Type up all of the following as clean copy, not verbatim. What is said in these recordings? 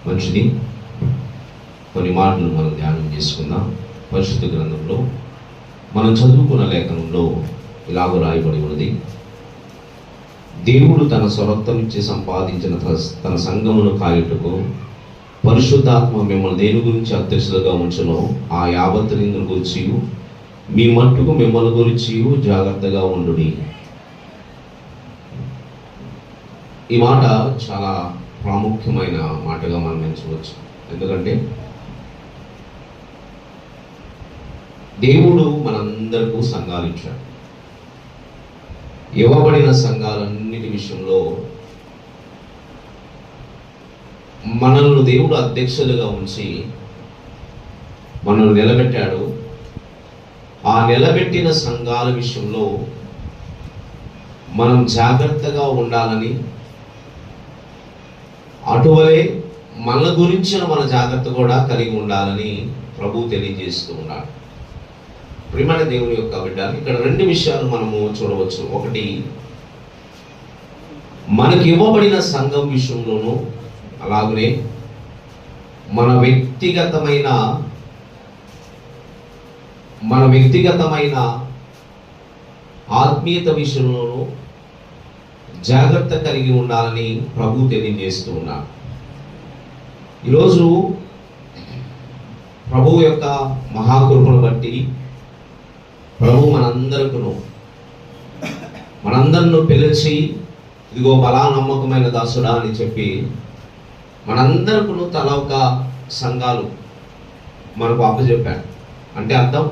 మంచిది. కొన్ని మాటలు మనం ధ్యానం చేసుకుందాం. పరిశుద్ధ గ్రంథంలో మనం చదువుకున్న లేఖనంలో ఇలాగ రాయబడి ఉన్నది: దేవుడు తన స్వరక్తం ఇచ్చి సంపాదించిన తన సంఘమును కాయుటకు పరిశుద్ధాత్మ మిమ్మల్ని దేని గురించి అధ్యక్షులుగా ఉంచునో ఆ యావత్తుని గురించి మీ మట్టుకు మిమ్మల్ని గురించి జాగ్రత్తగా ఉండుడి. ఈ మాట చాలా ప్రాముఖ్యమైన మాటగా మనం ఎంచవచ్చు. ఎందుకంటే దేవుడు మనందరికీ సంఘాలు ఇచ్చాడు. ఇవ్వబడిన సంఘాలన్నిటి విషయంలో మనల్ని దేవుడు అధ్యక్షులుగా ఉంచి మనల్ని నిలబెట్టాడు. ఆ నిలబెట్టిన సంఘాల విషయంలో మనం జాగ్రత్తగా ఉండాలని, అటువలే మన గురించిన మన జాగ్రత్త కూడా కలిగి ఉండాలని ప్రభు తెలియజేస్తూ ఉన్నాడు. ప్రియమైన దేవుని యొక్క బిడ్డ, ఇక్కడ రెండు విషయాలు మనము చూడవచ్చు. ఒకటి, మనకి ఇవ్వబడిన సంఘం విషయంలోనూ, అలాగనే మన వ్యక్తిగతమైన ఆత్మీయత విషయంలోనూ జాగ్రత్త కలిగి ఉండాలని ప్రభు తెలియజేస్తూ ఉన్నాడు. ఈరోజు ప్రభు యొక్క మహాకృపను బట్టి ప్రభు మనందరిని పిలిచి, ఇదిగో బలా నమ్మకమైన దాసుడా అని చెప్పి మనందరికీ తల ఒక సంఘాలు మనకు అప్పచెప్పాడు. అంటే అర్థం,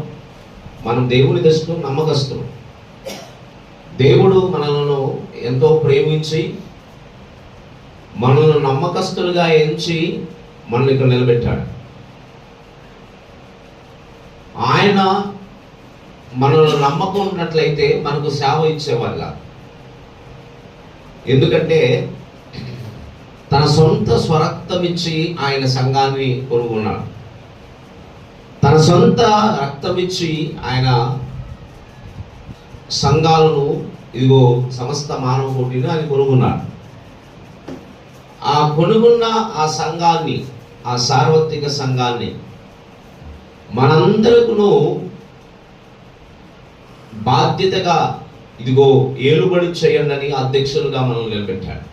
మనం దేవుని దృష్టిలో నమ్మకస్తులు. దేవుడు మనలను ఎంతో ప్రేమించి మనల్ని నమ్మకస్తులుగా ఎంచి మనల్ని ఇక్కడ నిలబెట్టాడు. ఆయన మనల్ని నమ్మకం ఉన్నట్లయితే మనకు సేవ ఇచ్చేవాళ్ళ. ఎందుకంటే తన సొంత స్వరక్తం ఇచ్చి ఆయన సంఘాన్ని కొనుగొన్నాడు. తన సొంత రక్తం ఇచ్చి ఆయన సంఘాలను, ఇదిగో సమస్త మానవ కోటిని ఆయన కొనుగొన్నాడు. ఆ కొనుగొన్న ఆ సంఘాన్ని, ఆ సార్వత్రిక సంఘాన్ని మనందరికీ బాధ్యతగా, ఇదిగో ఏలుబడి చేయండి అని అధ్యక్షులుగా మనల్ని నిలబెట్టాడు.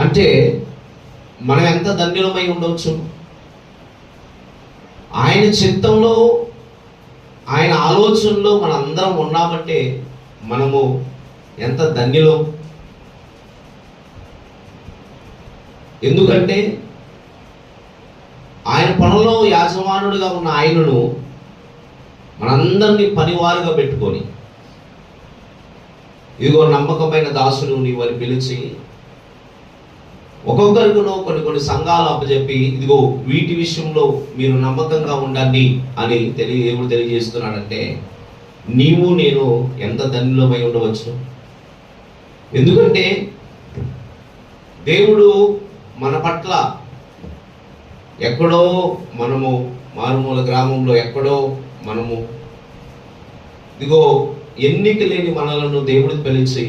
అంటే మనం ఎంత ధన్యులమై ఉండవచ్చు. ఆయన చిత్తంలో, ఆయన ఆలోచనలో మనందరం ఉన్నామంటే మనము ఎంత ధన్యులం. ఎందుకంటే ఆయన పనులో యాజమానుడిగా ఉన్న ఆయనను మనందరినీ పనివారుగా పెట్టుకొని, ఇదిగో నమ్మకమైన దాసుడు నీవని పిలిచి ఒక్కొక్కరికును కొన్ని సంఘాలు అప్పచెప్పి, ఇదిగో వీటి విషయంలో మీరు నమ్మకంగా ఉండండి అని దేవుడు తెలియజేస్తున్నాడంటే నీవు నేను ఎంత ధన్యులమై ఉండవచ్చు. ఎందుకంటే దేవుడు మన పట్ల ఎక్కడో మనము మారుమూల గ్రామంలో ఎక్కడో మనము, ఇదిగో ఎన్నిక లేని మనలను దేవుడు పిలిచి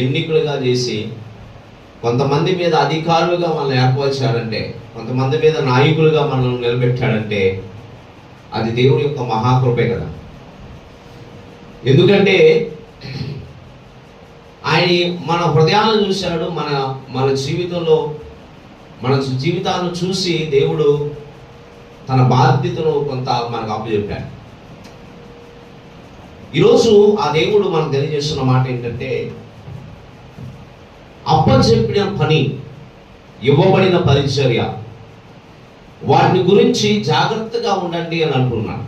ఎన్నికలుగా చేసి కొంతమంది మీద అధికారులుగా మనల్ని ఏర్పరిచాడంటే, కొంతమంది మీద నాయకులుగా మనల్ని నిలబెట్టాడంటే అది దేవుడి యొక్క మహాకృపే కదా. ఎందుకంటే ఆయన మన హృదయాలను చూశాడు. మన జీవితంలో మన జీవితాలను చూసి దేవుడు తన బాధ్యతను కొంత మనకు అప్పచెప్పాడు. ఈరోజు ఆ దేవుడు మనకు తెలియజేస్తున్న మాట ఏంటంటే, అప్పచెప్పిన పని, ఇవ్వబడిన పరిచర్య, వాటిని గురించి జాగ్రత్తగా ఉండండి అని అంటున్నాడు.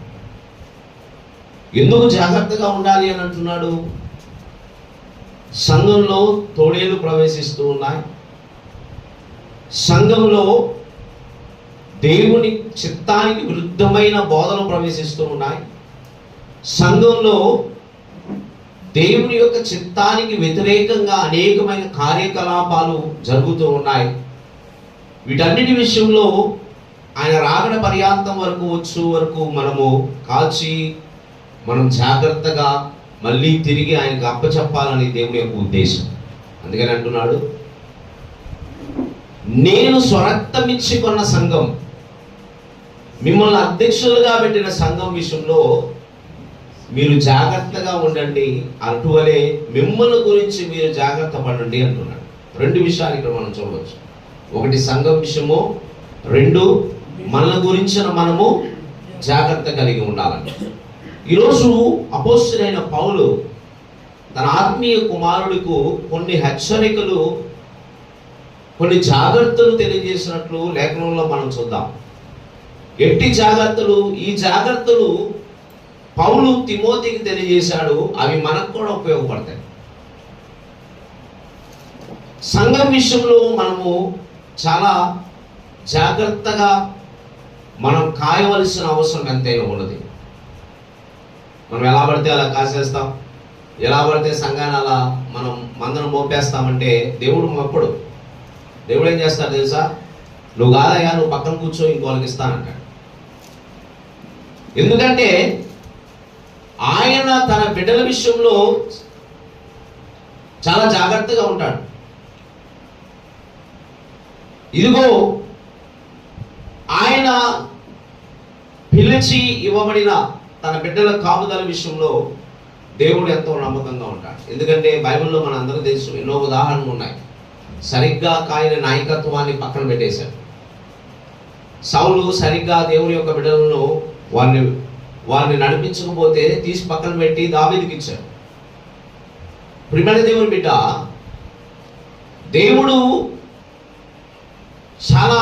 ఎందుకు జాగ్రత్తగా ఉండాలి అని అంటున్నాడు? సంఘంలో తోడేలు ప్రవేశిస్తూ ఉన్నాయి. సంఘంలో దేవుని చిత్తానికి విరుద్ధమైన బోధనలు ప్రవేశిస్తూ ఉన్నాయి. సంఘంలో దేవుని యొక్క చిత్తానికి వ్యతిరేకంగా అనేకమైన కార్యకలాపాలు జరుగుతూ ఉన్నాయి. వీటన్నిటి విషయంలో ఆయన రాకడ పర్యాంతం వరకు మనము కాచి మనం జాగ్రత్తగా మళ్ళీ తిరిగి ఆయనకు అప్పచెప్పాలని దేవుని యొక్క ఉద్దేశం. అందుకని అంటున్నాడు, నేను స్వరక్తమిచ్చి కొన్న సంఘం, మిమ్మల్ని అధ్యక్షులుగా పెట్టిన సంఘం విషయంలో మీరు జాగ్రత్తగా ఉండండి. అటువలే మిమ్మల్ని గురించి మీరు జాగ్రత్త పడండి అంటున్నాడు. రెండు విషయాలు ఇక్కడ మనం చూడవచ్చు. ఒకటి సంఘం విషయము, రెండు మన గురించిన మనము జాగ్రత్త కలిగి ఉండాలండి. ఈరోజు అపోస్తలుడైన పౌలు తన ఆత్మీయ కుమారుడికి కొన్ని హెచ్చరికలు, కొన్ని జాగ్రత్తలు తెలియజేసినట్లు లేఖనంలో మనం చూద్దాం. ఎట్టి జాగ్రత్తలు? ఈ జాగ్రత్తలు పౌలు తిమోతికి తెలియజేశాడు. అవి మనకు కూడా ఉపయోగపడతాయి. సంఘం విషయంలో మనము చాలా జాగ్రత్తగా మనం కాయవలసిన అవసరం ఎంతైనా ఉన్నది. మనం ఎలా పడితే అలా కాసేస్తాం, ఎలా పడితే సంఘాన్ని అలా మనం మందరం మోపేస్తామంటే దేవుడు మొక్కడు. దేవుడు ఏం చేస్తాడు తెలుసా? నువ్వు కాదయ్యా, నువ్వు పక్కన కూర్చో, ఇంకోళ్ళకి ఇస్తానంటాడు. ఎందుకంటే ఆయన తన బిడ్డల విషయంలో చాలా జాగ్రత్తగా ఉంటాడు. ఇదిగో ఆయన పిలిచి ఇవ్వబడిన తన బిడ్డల కాపుదల విషయంలో దేవుడు ఎంతో నమ్మకంగా ఉంటాడు. ఎందుకంటే బైబిల్లో మన అందరూ తెలుసు, ఎన్నో ఉదాహరణలు ఉన్నాయి. సరిగ్గా కాయన నాయకత్వాన్ని పక్కన పెట్టేశాడు. సౌలు సరిగ్గా దేవుని యొక్క బిడ్డలను వారిని నడిపించకపోతే తీసి పక్కన పెట్టి దావీదుకి ఇచ్చాడు. ప్రియమైన దేవుని బిడ్డ, దేవుడు చాలా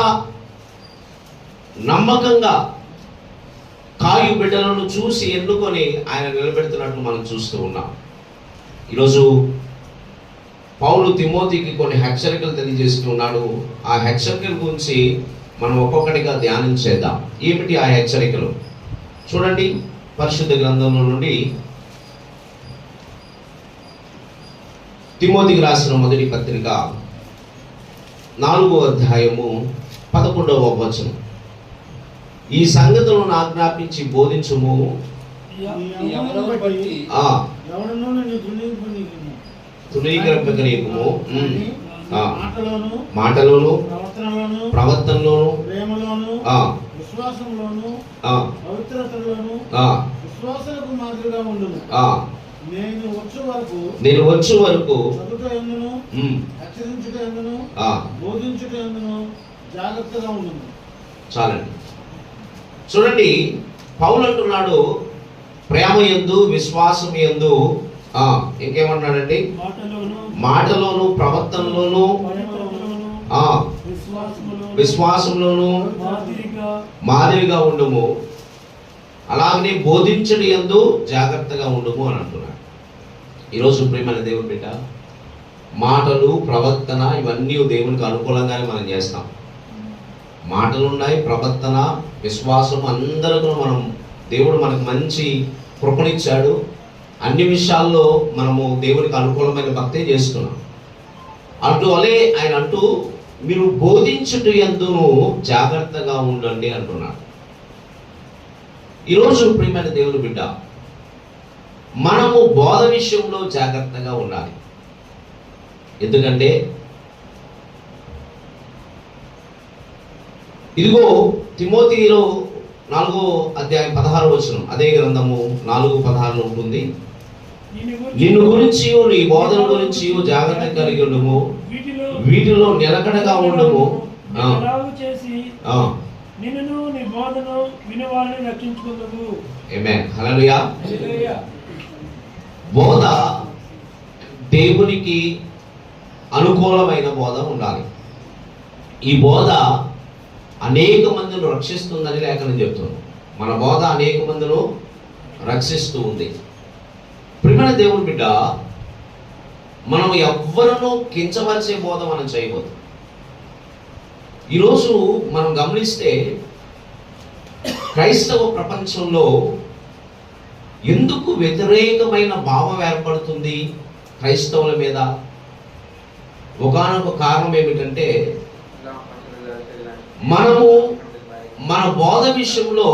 నమ్మకంగా కాయు బిడ్డలను చూసి ఎన్నుకొని ఆయన నిలబెడుతున్నట్టు మనం చూస్తూ ఉన్నాం. ఈరోజు పౌలు తిమోతికి కొన్ని హెచ్చరికలు తెలియజేస్తున్నాడు. ఆ హెచ్చరికల గురించి మనం ఒక్కొక్కటిగా ధ్యానం చేద్దాం. ఏమిటి ఆ హెచ్చరికలు? చూడండి, పరిశుద్ధ గ్రంథంలో నుండి తిమోతికి రాసిన మొదటి పత్రిక 4వ అధ్యాయము 11వ వచనం. ఈ సంగతులను ఆజ్ఞాపించి బోధించుము, తునీకరింపకనీయకుము, మాటలోను ప్రవర్తనలోను నేను వచ్చు వరకు చాలండి. చూడండి, పౌలు అంటున్నాడు ప్రేమ యందు, విశ్వాసం యందు, ఇంకేమన్నాడండి? మాటలోను ప్రవర్తనలోను విశ్వాసంలోను మాదిరిగా ఉండుము, అలాగనే బోధించడి యందు జాగ్రత్తగా ఉండుము అని అంటున్నాడు. ఈరోజు ప్రియమైన దేవుని బిడ్డ, మాటలు ప్రవర్తన ఇవన్నీ దేవునికి అనుకూలంగానే మనం చేస్తాం. మాటలు ఉన్నాయి, ప్రవర్తన, విశ్వాసం అందరితో మనం దేవుడు మనకు మంచి కృపనిచ్చాడు. అన్ని విషయాల్లో మనము దేవునికి అనుకూలమైన భక్తే చేస్తున్నాం. అటువలే ఆయన అంటూ మీరు బోధించుట యందును జాగ్రత్తగా ఉండండి అంటున్నాడు. ఈరోజు ప్రియమైన దేవుని బిడ్డ, మనము బోధ విషయంలో జాగ్రత్తగా ఉండాలి. ఎందుకంటే ఇదిగో తిమోతిలో 4వ అధ్యాయం 16వ వచనం, అదే గ్రంథము 4:16 ఉంటుంది. నిన్ను గురించి, నీ బోధన గురించి జాగ్రత్త కలిగి ఉండము, వీటిలో నిలకడగా ఉండము. ఆమేన్, హల్లెలూయా. బోధ దేవునికి అనుకూలమైన బోధ ఉండాలి. ఈ బోధ అనేక మందిని రక్షిస్తుందని లేఖనం చెప్తుంది. మన బోధ అనేక మందిని రక్షిస్తూ ఉంది. ప్రియమైన దేవుని బిడ్డ, మనం ఎవ్వరూ కించపరిచే బోధ మనం చేయబోదు. ఈరోజు మనం గమనిస్తే క్రైస్తవ ప్రపంచంలో ఎందుకు వ్యతిరేకమైన భావం ఏర్పడుతుంది క్రైస్తవుల మీద? ఒకానొక కారణం ఏమిటంటే, మనము మన బోధ విషయంలో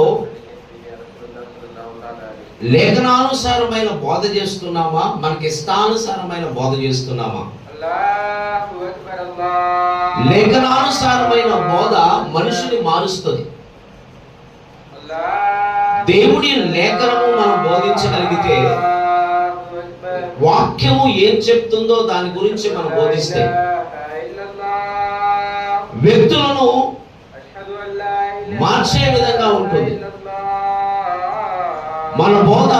లేఖనానుసారమైన బోధ చేస్తున్నామా, మనకి ఇష్టానుసారమైన బోధ చేస్తున్నామా? లేఖనానుసారమైన బోధ మనుషుని మారుస్తుంది. దేవుడి లేఖనము మనం బోధించగలిగితే, వాక్యము ఏం చెప్తుందో దాని గురించి మనం బోధిస్తే వ్యక్తులను మార్చే విధంగా ఉంటుంది. మన బోధ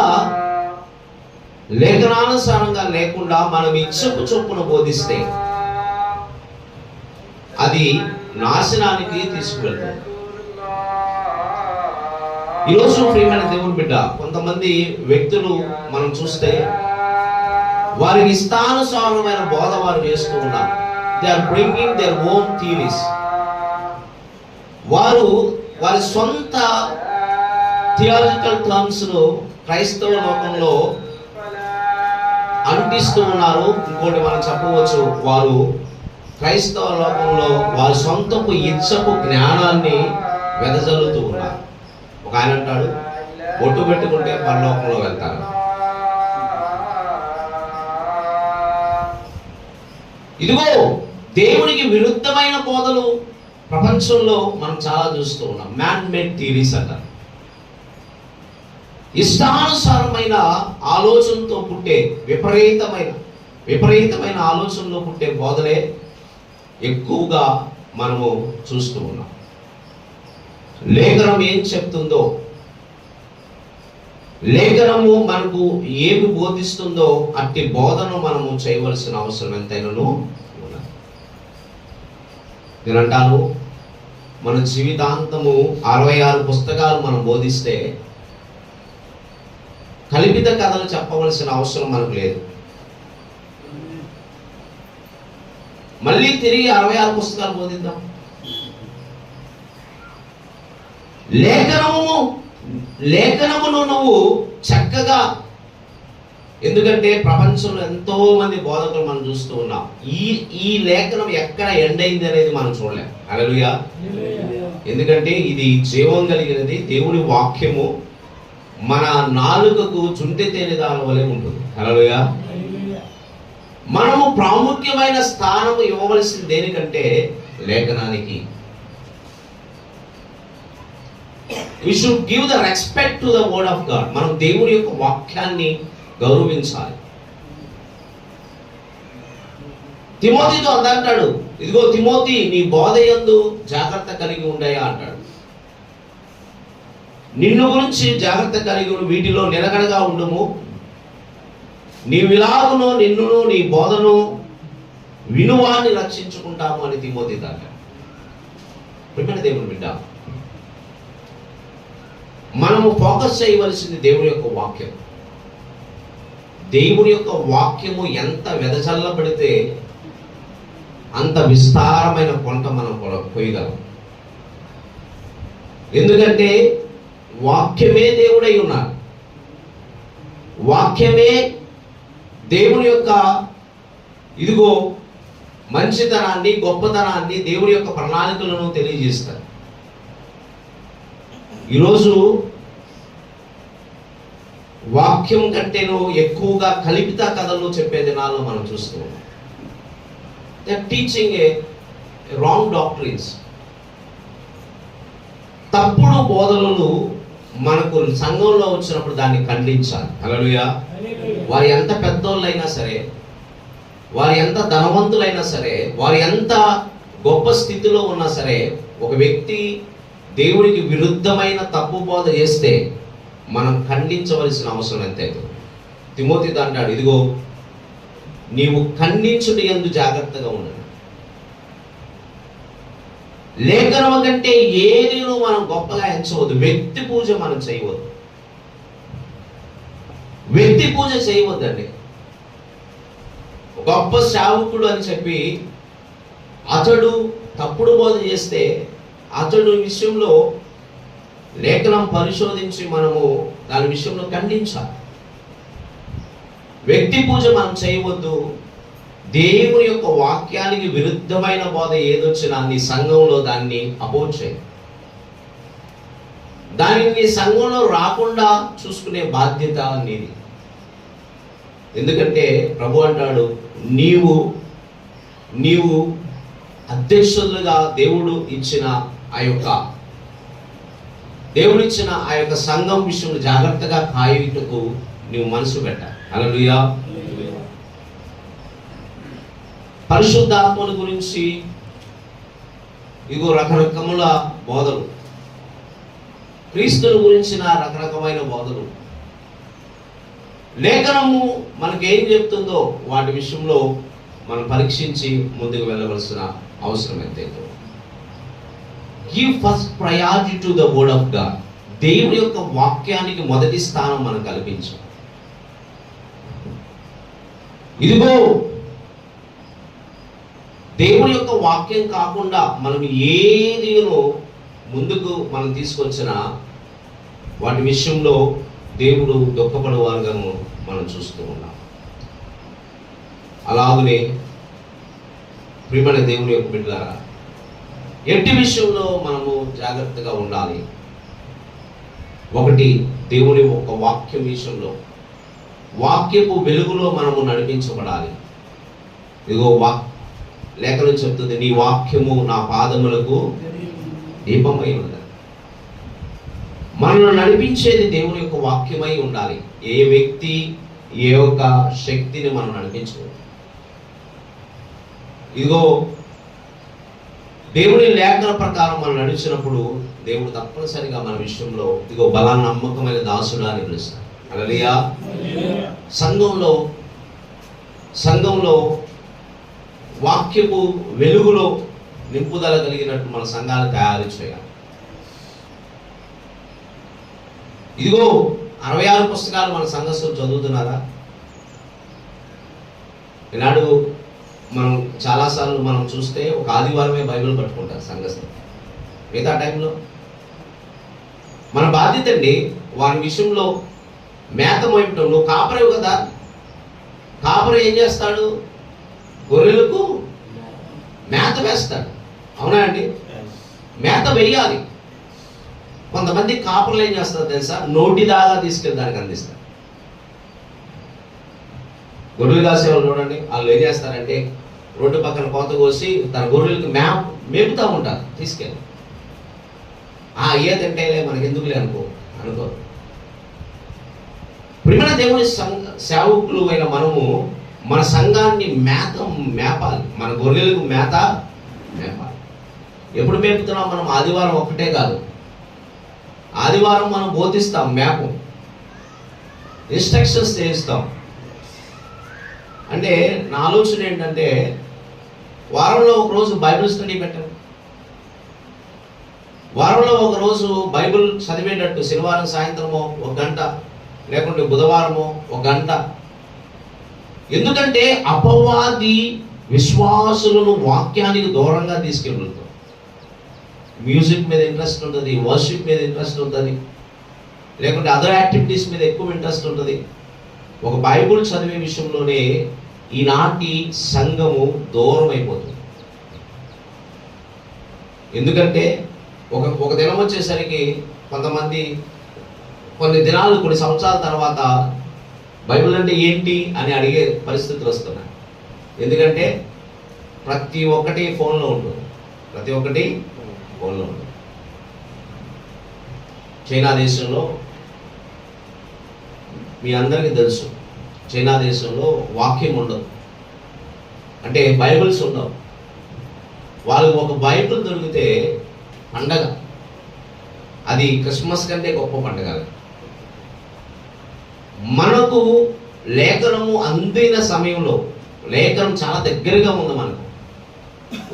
లేఖనానుసారంగా లేకుండా మనం ఇచ్చపు చొప్పున బోధిస్తే అది నాశనానికి తీసుకువెళ్తుంది. ఈరోజు ప్రియమైన దేవుని బిడ్డ, కొంతమంది వ్యక్తులు మనం చూస్తే వారికి ఇష్టానుసారమైన బోధ వారు చేస్తూ ఉన్నారు. They are bringing their own theories. వారు వారి సొంత థియాలజికల్ టర్మ్స్ ను క్రైస్తవ లోకంలో అంటిస్తూ ఉన్నారు. ఇంకోటి మనం చెప్పవచ్చు, వారు క్రైస్తవ లోకంలో వారి సొంతపు ఇచ్చపు జ్ఞానాన్ని వెదజల్లుతూ ఉన్నారు. ఒక ఆయన అంటాడు, బొట్టు పెట్టుకుంటే పరలోకంలో వెళ్తారు. ఇదిగో దేవునికి విరుద్ధమైన బోధలు ప్రపంచంలో మనం చాలా చూస్తూ ఉన్నాం. మ్యాన్ మేడ్ థియరీస్ అంటారు. ఇష్టానుసారమైన ఆలోచనతో పుట్టే విపరీతమైన ఆలోచనలో పుట్టే బోధలే ఎక్కువగా మనము చూస్తూ ఉన్నాం. లేఖనం ఏం చెప్తుందో, లేఖనము మనకు ఏమి బోధిస్తుందో అట్టి బోధను మనము చేయవలసిన అవసరం ఎంతైనాను ఉన్నది. నేనంటాను, మన జీవితాంతము 66 పుస్తకాలు మనం బోధిస్తే కల్పిత కథలు చెప్పవలసిన అవసరం మనకు లేదు. మళ్ళీ తిరిగి 66 పుస్తకాలు బోధిద్దాం. లేఖనమును నువ్వు చక్కగా, ఎందుకంటే ప్రపంచంలో ఎంతో మంది బోధకులు మనం చూస్తూ ఉన్నాం. ఈ లేఖనం ఎక్కడ ఎండ్ అయింది అనేది మనం చూడలేం. హల్లెలూయా. ఎందుకంటే ఇది జీవం కలిగినది. దేవుని వాక్యము మన నాలుకకు చుంటి తేనెదాల వలె ఉంటుంది. హల్లెలూయా. మనము ప్రాముఖ్యమైన స్థానం ఇవ్వవలసింది దేనికంటే లేఖనానికి. We should give the respect to the word of God. మనం దేవుని యొక్క వాక్యాన్ని గౌరవించాలి. తిమోతితో అంటాడు, ఇదిగో తిమోతి, నీ బోధ యందు జాగ్రత్త కలిగి ఉండయా అంటాడు. నిన్ను గురించి జాగ్రత్త కలిగి వీటిలో నిలకడగా ఉండుము. నీవిలాగును నిన్నును నీ బోధను వినువాన్ని రక్షించుకుంటాము అని తిమోతి అంటాడు. ప్రియమైన దేవుని బిడ్డ, మనము ఫోకస్ చేయవలసింది దేవుని యొక్క వాక్యం. దేవుని యొక్క వాక్యము ఎంత వెదజల్లబడితే అంత విస్తారమైన కొంట మనం కొయ్యగలం. ఎందుకంటే వాక్యమే దేవుడై ఉన్నాడు. వాక్యమే దేవుని యొక్క ఇదిగో మంచితనాన్ని, గొప్పతనాన్ని, దేవుని యొక్క ప్రణాళికలను తెలియజేస్తారు. ఈరోజు వాక్యం కంటేనూ ఎక్కువగా కల్పిత కథలు చెప్పే దినాల్లో మనం చూస్తూ ఉన్నాం. They are teaching a wrong doctrines. తప్పుడు బోధనలు మనకు సంఘంలో వచ్చినప్పుడు దాన్ని ఖండించాలి. హల్లెలూయా. వారు ఎంత పెద్దోళ్ళైనా సరే, వారు ఎంత ధనవంతులైనా సరే, వారు ఎంత గొప్ప స్థితిలో ఉన్నా సరే, ఒక వ్యక్తి దేవుడికి విరుద్ధమైన తప్పు బోధ చేస్తే మనం ఖండించవలసిన అవసరం ఎంతైతే. తిమోతితో అంటాడు, ఇదిగో నీవు ఖండించుట యందు జాగ్రత్తగా ఉండండి. లేఖనము కంటే ఏదిను మనం గొప్పగా ఎంచవద్దు. వ్యక్తి పూజ మనం చేయవద్దు. వ్యక్తి పూజ చేయవద్దండి. గొప్ప సేవకుడు అని చెప్పి అతడు తప్పుడు బోధ చేస్తే అతడు విషయంలో లేఖనం పరిశోధించి మనము దాని విషయంలో ఖండించాలి. వ్యక్తి పూజ మనం చేయవద్దు. దేవుని యొక్క వాక్యానికి విరుద్ధమైన బోధ ఏదొచ్చినా నీ సంఘంలో దాన్ని అపోజ్ చేయి. దానిని నీ సంఘంలో రాకుండా చూసుకునే బాధ్యత నీది. ఎందుకంటే ప్రభు అంటాడు, నీవు నీవు అధ్యక్షులుగా దేవుడు ఇచ్చిన ఆ యొక్క సంఘం విషయంలో జాగ్రత్తగా కాయుటకు నీవు మనసు పెట్టాలి. హల్లెలూయా. పరిశుద్ధాత్మల గురించి ఇగో రకరకముల బోధలు, క్రీస్తుని గురించిన రకరకమైన బోధలు, లేఖనము మనకేం చెప్తుందో వాటి విషయంలో మనం పరీక్షించి ముందుకు వెళ్ళవలసిన అవసరం ఎంతైతే. Give first priority to the word of God. దేవుడి యొక్క వాక్యానికి మొదటి స్థానం మనం కల్పించాం. ఇదిగో దేవుడి యొక్క వాక్యం కాకుండా మనం ఏదినో ముందుకు మనం తీసుకొచ్చినా వాటి విషయంలో దేవుడు దుఃఖపడేవారుగా మనం చూస్తూ ఉన్నాం. అలాగనే ప్రియమైన దేవుని యొక్క బిడ్డలారా, ఎట్టి విషయంలో మనము జాగ్రత్తగా ఉండాలి. ఒకటి, దేవుని ఒక వాక్యం విషయంలో, వాక్యపు వెలుగులో మనము నడిపించబడాలి. ఇదిగో లేఖనం చెప్తుంది, నీ వాక్యము నా పాదములకు దీపమై ఉన్నది. మనల్ని నడిపించేది దేవుని యొక్క వాక్యమై ఉండాలి. ఏ వ్యక్తి ఏ యొక్క శక్తిని మనం నడిపించకూడదు. ఇదిగో దేవుని లేఖన ప్రకారం మనం నడిచినప్పుడు దేవుడు తప్పనిసరిగా మన విషయంలో ఇదిగో బలాన్ని నమ్మకమైన దాసుడా అని పిలుస్తాడు. హల్లెలూయా. సంఘంలో వాక్యపు వెలుగులో నింపుదల కలిగినట్టు మన సంఘాన్ని తయారు చేయాలి. ఇదిగో 66 పుస్తకాలు మన సంఘస్థులు చదువుతున్నారా? ఈనాడు మనం చాలాసార్లు మనం చూస్తే ఒక ఆదివారమే బైబిల్ పట్టుకుంటారు సంఘస్థులు. మిగతా టైంలో మన బాధ్యత అండి వారి విషయంలో మేత మోయటం. నువ్వు కాపరేవు కదా, కాపరి ఏం చేస్తాడు? గొర్రెలకు మేత వేస్తాడు. అవునా అండి? మేత వేయాలి. కొంతమంది కాపర్లు ఏం చేస్తారు తెలుసా? నోటి దాగా తీసుకెళ్ళి దానికి అందిస్తారు. గొర్రెలు కాసేవాళ్ళు చూడండి, వాళ్ళు ఏం చేస్తారంటే రోడ్డు పక్కన కోత కోసి తన గొర్రెలకు మేపుతూ ఉంటారు తీసుకెళ్ళి. ఏదంటే మనకి ఎందుకులే అనుకో. ప్రియమైన దేవుని సేవకులు అయిన మనము మన సంఘాన్ని మేపాలి. మన గొర్రెలకు మేపాలి. ఎప్పుడు మేపుతున్నాం మనం? ఆదివారం ఒక్కటే కాదు, ఆదివారం మనం బోధిస్తాం, మేపం, ఇన్స్ట్రక్షన్స్ చేయిస్తాం. అంటే నా ఆలోచన ఏంటంటే వారంలో ఒకరోజు బైబిల్ స్టడీ పెట్టండి. వారంలో ఒకరోజు బైబిల్ చదివేటట్టు శనివారం సాయంత్రమో 1 గంట, లేకుంటే బుధవారమో 1 గంట. ఎందుకంటే అపవాది విశ్వాసులను వాక్యానికి దూరంగా తీసుకెళ్తాం. మ్యూజిక్ మీద ఇంట్రెస్ట్ ఉంటుంది, వర్షిప్ మీద ఇంట్రెస్ట్ ఉంటుంది, లేకుంటే అదర్ యాక్టివిటీస్ మీద ఎక్కువ ఇంట్రెస్ట్ ఉంటుంది. ఒక బైబుల్ చదివే విషయంలోనే ఈనాటి సంఘము దూరం అయిపోతుంది. ఎందుకంటే ఒక దినం వచ్చేసరికి కొంతమంది కొన్ని సంవత్సరాల తర్వాత బైబిల్ అంటే ఏంటి అని అడిగే పరిస్థితులు వస్తున్నాయి. ఎందుకంటే ప్రతి ఒక్కటి ఫోన్లో ఉంటుంది. చైనా దేశంలో మీ అందరికీ తెలుసు, చైనా దేశంలో వాక్యం ఉండదు, అంటే బైబిల్స్ ఉండవు. వాళ్ళకి ఒక బైబిల్ దొరికితే పండగ. అది క్రిస్మస్ కంటే గొప్ప పండగ. మనకు లేఖనము అందిన సమయంలో లేఖనం చాలా దగ్గరగా ఉంది మనకు.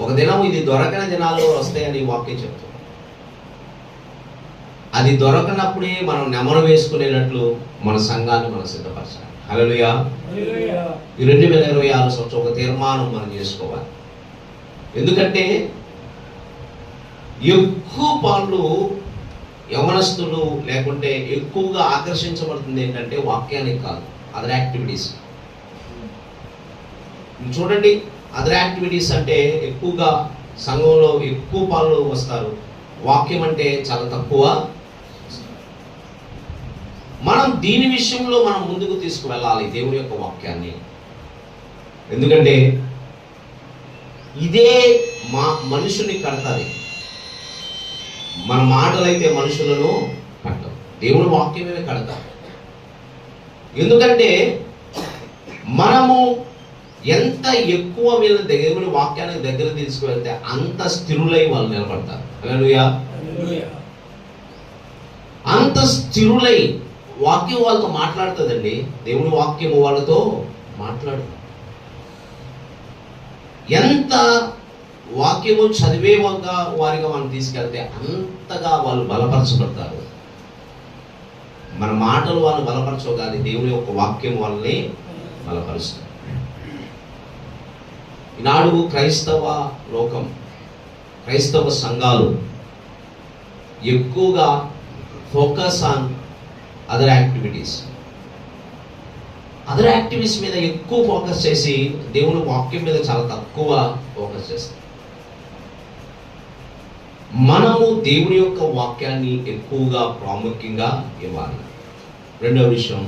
ఒక దినం ఇది దొరకని దినాల్లో వస్తాయని వాక్యం చెప్తాం. అది దొరకనప్పుడే మనం నెమరు వేసుకునేటట్లు మన సంఘాన్ని మనం సిద్ధపరచాలి. హల్లెలూయా. ఈ 2026 సంవత్సరం ఒక తీర్మానం మనం చేసుకోవాలి. ఎందుకంటే ఎక్కువ పాలు యవనస్తులు లేకుంటే ఎక్కువగా ఆకర్షించబడుతుంది ఏంటంటే వాక్యానికి కాదు, అదర్ యాక్టివిటీస్. చూడండి, అదర్ యాక్టివిటీస్ అంటే ఎక్కువగా సంఘంలో ఎక్కువ పాలు వస్తారు, వాక్యం అంటే చాలా తక్కువ. మనం దీని విషయంలో మనం ముందుకు తీసుకువెళ్ళాలి దేవుని యొక్క వాక్యాన్ని. ఎందుకంటే ఇదే మనుషుని కడతాది. మన మాటలైతే మనుషులను కట్టవు, దేవుని వాక్యమే కడతారు. ఎందుకంటే మనము ఎంత ఎక్కువ వీళ్ళని దేవుని వాక్యానికి దగ్గర తీసుకువెళ్తే అంత స్థిరులై వాళ్ళు నిలబడతారు. హల్లెలూయా. అంత స్థిరులై వాక్యం వాళ్ళతో మాట్లాడుతుందండి. దేవుని వాక్యము వాళ్ళతో మాట్లాడు. ఎంత వాక్యము చదివే వారిగా మనం తీసుకెళ్తే అంతగా వాళ్ళు బలపరచబడతారు. మన మాటలు వాళ్ళు బలపరచవు, కానీ దేవుని యొక్క వాక్యం వాళ్ళని బలపరుస్తారు. ఈనాడు క్రైస్తవ లోకం, క్రైస్తవ సంఘాలు ఎక్కువగా ఫోకస్ ఆన్ అదర్ యాక్టివిటీస్ మీద ఎక్కువ ఫోకస్ చేసి దేవుని వాక్యం మీద చాలా తక్కువ ఫోకస్ చేస్తాం. మనము దేవుని యొక్క వాక్యాన్ని ఎక్కువగా ప్రాముఖ్యంగా ఇవ్వాలి. రెండవ విషయం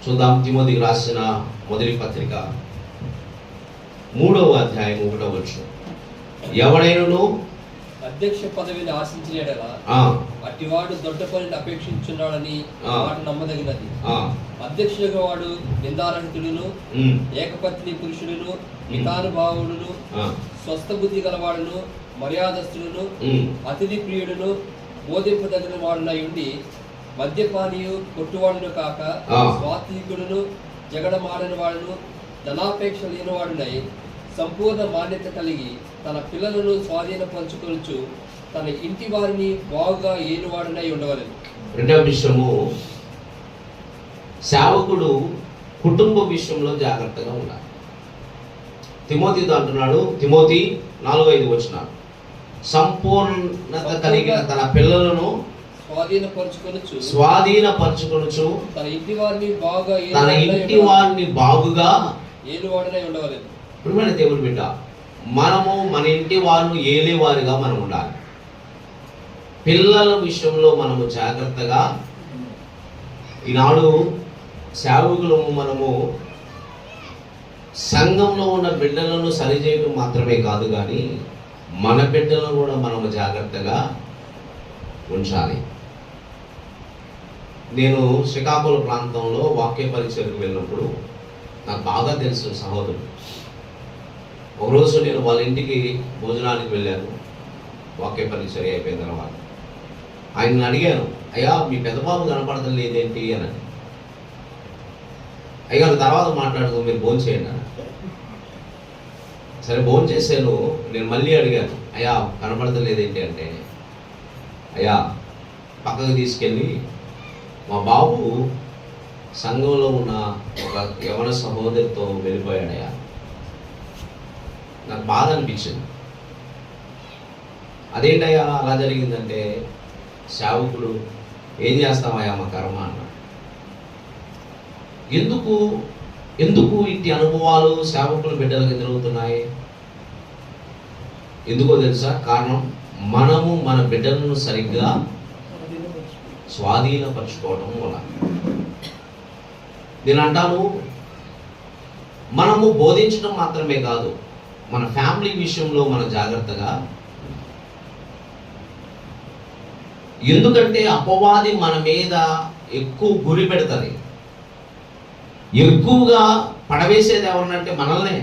చూద్దాం. తిమోతికి రాసిన మొదటి పత్రిక 3వ అధ్యాయం 1వ వచనం. ఎవడైనను అధ్యక్ష పదవిని ఆశించినడలా అట్టివాడు దొడ్డ పనిని అపేక్షించున్నాడని వాడు నమ్మదగినది. అధ్యక్షుడిగా వాడు నిందారహితుడును, ఏకపత్ని పురుషుడును, మితానుభావుడును, స్వస్థ బుద్ధి గలవాడును, మర్యాదస్తుడును, అతిథి ప్రియుడును, బోధింపదగిన వాడునై ఉండి మద్యపానీయు, కొట్టువాడును కాక స్వాత్వికుడును, జగడమాడని వాడును, ధనాపేక్ష లేనివాడునై సంపూర్ణ మాన్యత కలిగి తన పిల్లలను స్వాధీనపరచుకొనుచు తన ఇంటి వారిని బాగుగా ఏలువాడునై ఉండవలెను. రెండవ విషయము, సేవకుడు కుటుంబ విషయంలో జాగ్రత్తగా ఉండాలి. తిమోతితో అంటున్నాడు, తిమోతి 4:5 వచనాలు, సంపూర్ణత కలిగిన తన పిల్లలను స్వాధీనపరచుకొనుచు తన ఇంటి వారిని బాగుగా ఏలువాడునై ఉండవలెను. ప్రియమైన దేవుని బిడ్డ, మనము మన ఇంటి వారిని ఏలేవారిగా మనం ఉండాలి. పిల్లల విషయంలో మనము జాగ్రత్తగా, ఈనాడు సేవకులము మనము సంఘంలో ఉన్న బిడ్డలను సరిచేయడం మాత్రమే కాదు, కానీ మన బిడ్డలను కూడా మనము జాగ్రత్తగా ఉంచాలి. నేను శ్రీకాకుళం ప్రాంతంలో వాక్య పరిచయకు వెళ్ళినప్పుడు నాకు బాగా తెలుసు సహోదరుడు. ఒకరోజు నేను వాళ్ళ ఇంటికి భోజనానికి వెళ్ళాను. వాక్య పరిచర్య అయిపోయిన తర్వాత ఆయన్ని అడిగాను, అయ్యా మీ పెద్దబాబు కనపడటం లేదేంటి అని. అయ్యారు తర్వాత మాట్లాడుతూ మీరు భోజనం చేయండి అని. సరే భోజనం చేశాను. నేను మళ్ళీ అడిగాను, అయ్యా కనపడటం లేదేంటి అంటే, అయ్యా పక్కకు తీసుకెళ్ళి మా బాబు సంఘంలో ఉన్న ఒక యవన సహోదరితో వెళ్ళిపోయాడయ్యా. నాకు బాధ అనిపించింది. అదేంటయ్యా అలా జరిగిందంటే, సేవకుడు ఏం చేస్తామయ్యా మా కర్మ అన్నాడు. ఎందుకు ఇట్టి అనుభవాలు సేవకుల బిడ్డలకు ఎదురవుతున్నాయి? ఎందుకో తెలుసా? కారణం, మనము మన బిడ్డలను సరిగ్గా స్వాధీనపరచుకోవడం వల్ల. నేను అంటాను, మనము బోధించడం మాత్రమే కాదు, మన ఫ్యామిలీ విషయంలో మన జాగ్రత్తగా. ఎందుకంటే అపవాది మన మీద ఎక్కువ గురి పెడుతుంది. ఎక్కువగా పడవేసేది ఎవరినంటే మనల్నే.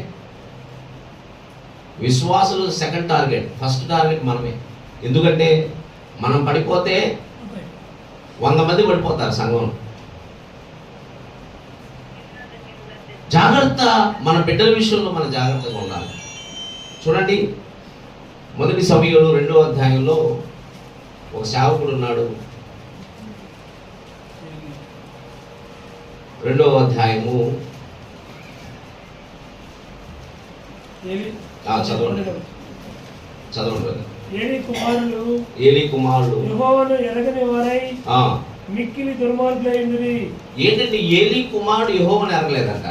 విశ్వాసులు సెకండ్ టార్గెట్, ఫస్ట్ టార్గెట్ మనమే. ఎందుకంటే మనం పడిపోతే 100 మంది పడిపోతారు సంఘంలో. జాగ్రత్త, మన బిడ్డల విషయంలో మన జాగ్రత్తగా ఉండాలి. చూడండి, మొదటి సమయంలో 2వ అధ్యాయంలో ఒక సేవకుడు ఉన్నాడు. 2వ అధ్యాయము చదవండి. ఏలీ కుమారులు యెహోవాను ఎరగని వారై మిక్కిలి దుర్మార్గులైండిరి. ఏంటంటే ఏలీ కుమారుడు యెహోవాను ఎరగలేదంట.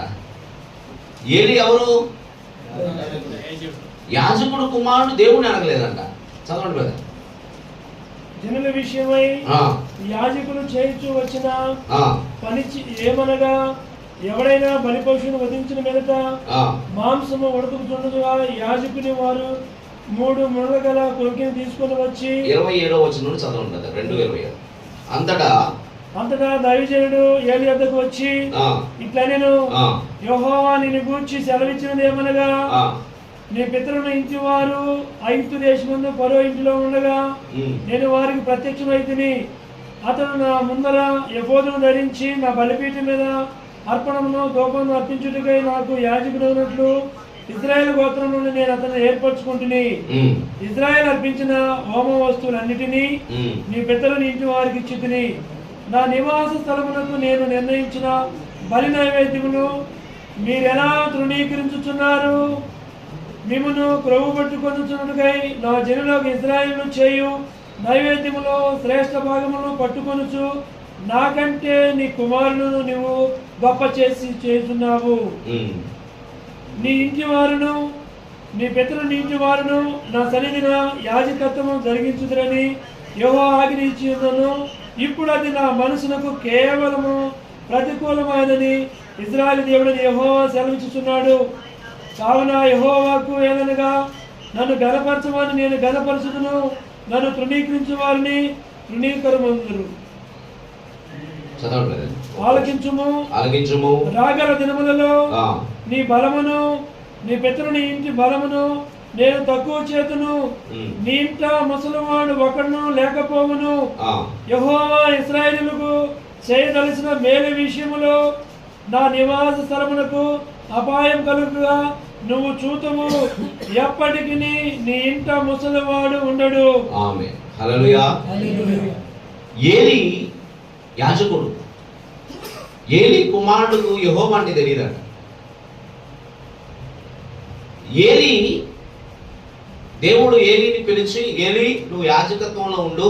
ఏలీ ఎవరు? యాజకుడు కుమారుడు దేవుని ఎరగలేదంట. చదవండి బ్రదర్. జనుల విషయమై యాజకులు చేయించు వచ్చిన పని ఏమనగా ఎవడైనా బలిపశువును వధించిన మీదట మాంసము ఉడకుతుండగా యాజకుని వారు 3 ముళ్ళ గల కొరికిని తీసుకొని వచ్చి 27వ వచనం చదవండి. 2:27 అంతటా దైవజనుడు ఏలి వద్దకు వచ్చి ఇట్లా నేను యెహోవా నిన్ను గూర్చి సెలవిచ్చినది ఏమనగా నీ పితరుల ఇంటి వారు ఐగుప్తు దేశమందు ఫరో ఇంటిలో ఉండగా నేను వారికి ప్రత్యక్షమైతిని. అతను నా ముందర ఎఫోదును ధరించి నా బలిపీఠం మీద అర్పణమును ధూపమును అర్పించుటకై నాకు యాజకుడు ఉన్నట్లు ఇశ్రాయేలు గోత్రం నుండి నేను అతను ఏర్పరచుకుంటుని. ఇశ్రాయేల్ అర్పించిన హోమ వస్తువులన్నిటినీ నీ పితరుని ఇంటి వారికి ఇచ్చితిని. నా నివాస స్థలమునకు నేను నిర్ణయించిన బలి నైవేద్యమును మీరెలా తృణీకరించుచున్నారు? మిమ్మును క్రొవ్వు పట్టుకొనుచున్నట్టుకై నా జనులకు ఇశ్రాయేలు చేయు నైవేద్యములో శ్రేష్ఠ భాగమును పట్టుకొనుచు నాకంటే నీ కుమారులను నీవు గొప్ప చేస్తున్నావు. నీ ఇంటి వారును నీ పితరుని ఇంటి వారును నా సన్నిధిన యాజకత్వము జరిగించుదురని యెహోవా ఆజ్ఞ ఇచ్చి ఉన్నాను. ఇప్పుడు అది నా మనసునకు కేవలము ప్రతికూలమైనదని ఇశ్రాయేలు దేవుడని యెహోవా సెలవిచ్చుచున్నాడు. కావున యెహోవాకు ఏదనగా నన్ను గణపరచమని నేను గణపరచుదును, నన్ను తృణీకరించు వారిని తృణీకరమందురు. ఆలకించుము. రాగల దినములలో నీ బలమును నీ పితరుని ఇంటి బలమును నేను తక్కువ చేతును. నీ ఇంట ముసలివాడు ఒకడును లేకపోవును. యెహోవా ఇశ్రాయేలుకు చేయదలసిన మేలు విషయములో నా నివాస స్థలమునకు అపాయం కలుగుగా నువ్వు చూతువు. ఎప్పటికి నీ ఇంట ముసలివాడు ఉండడు. ఆమేన్. హల్లెలూయా. ఏలి యాజకుడు. ఏలి కుమారుడుకు యెహోవా అంటే తెలియదట. ఏలి దేవుడు ఏలిని పిలిచి, ఏలి నువ్వు యాజకత్వంలో ఉండు,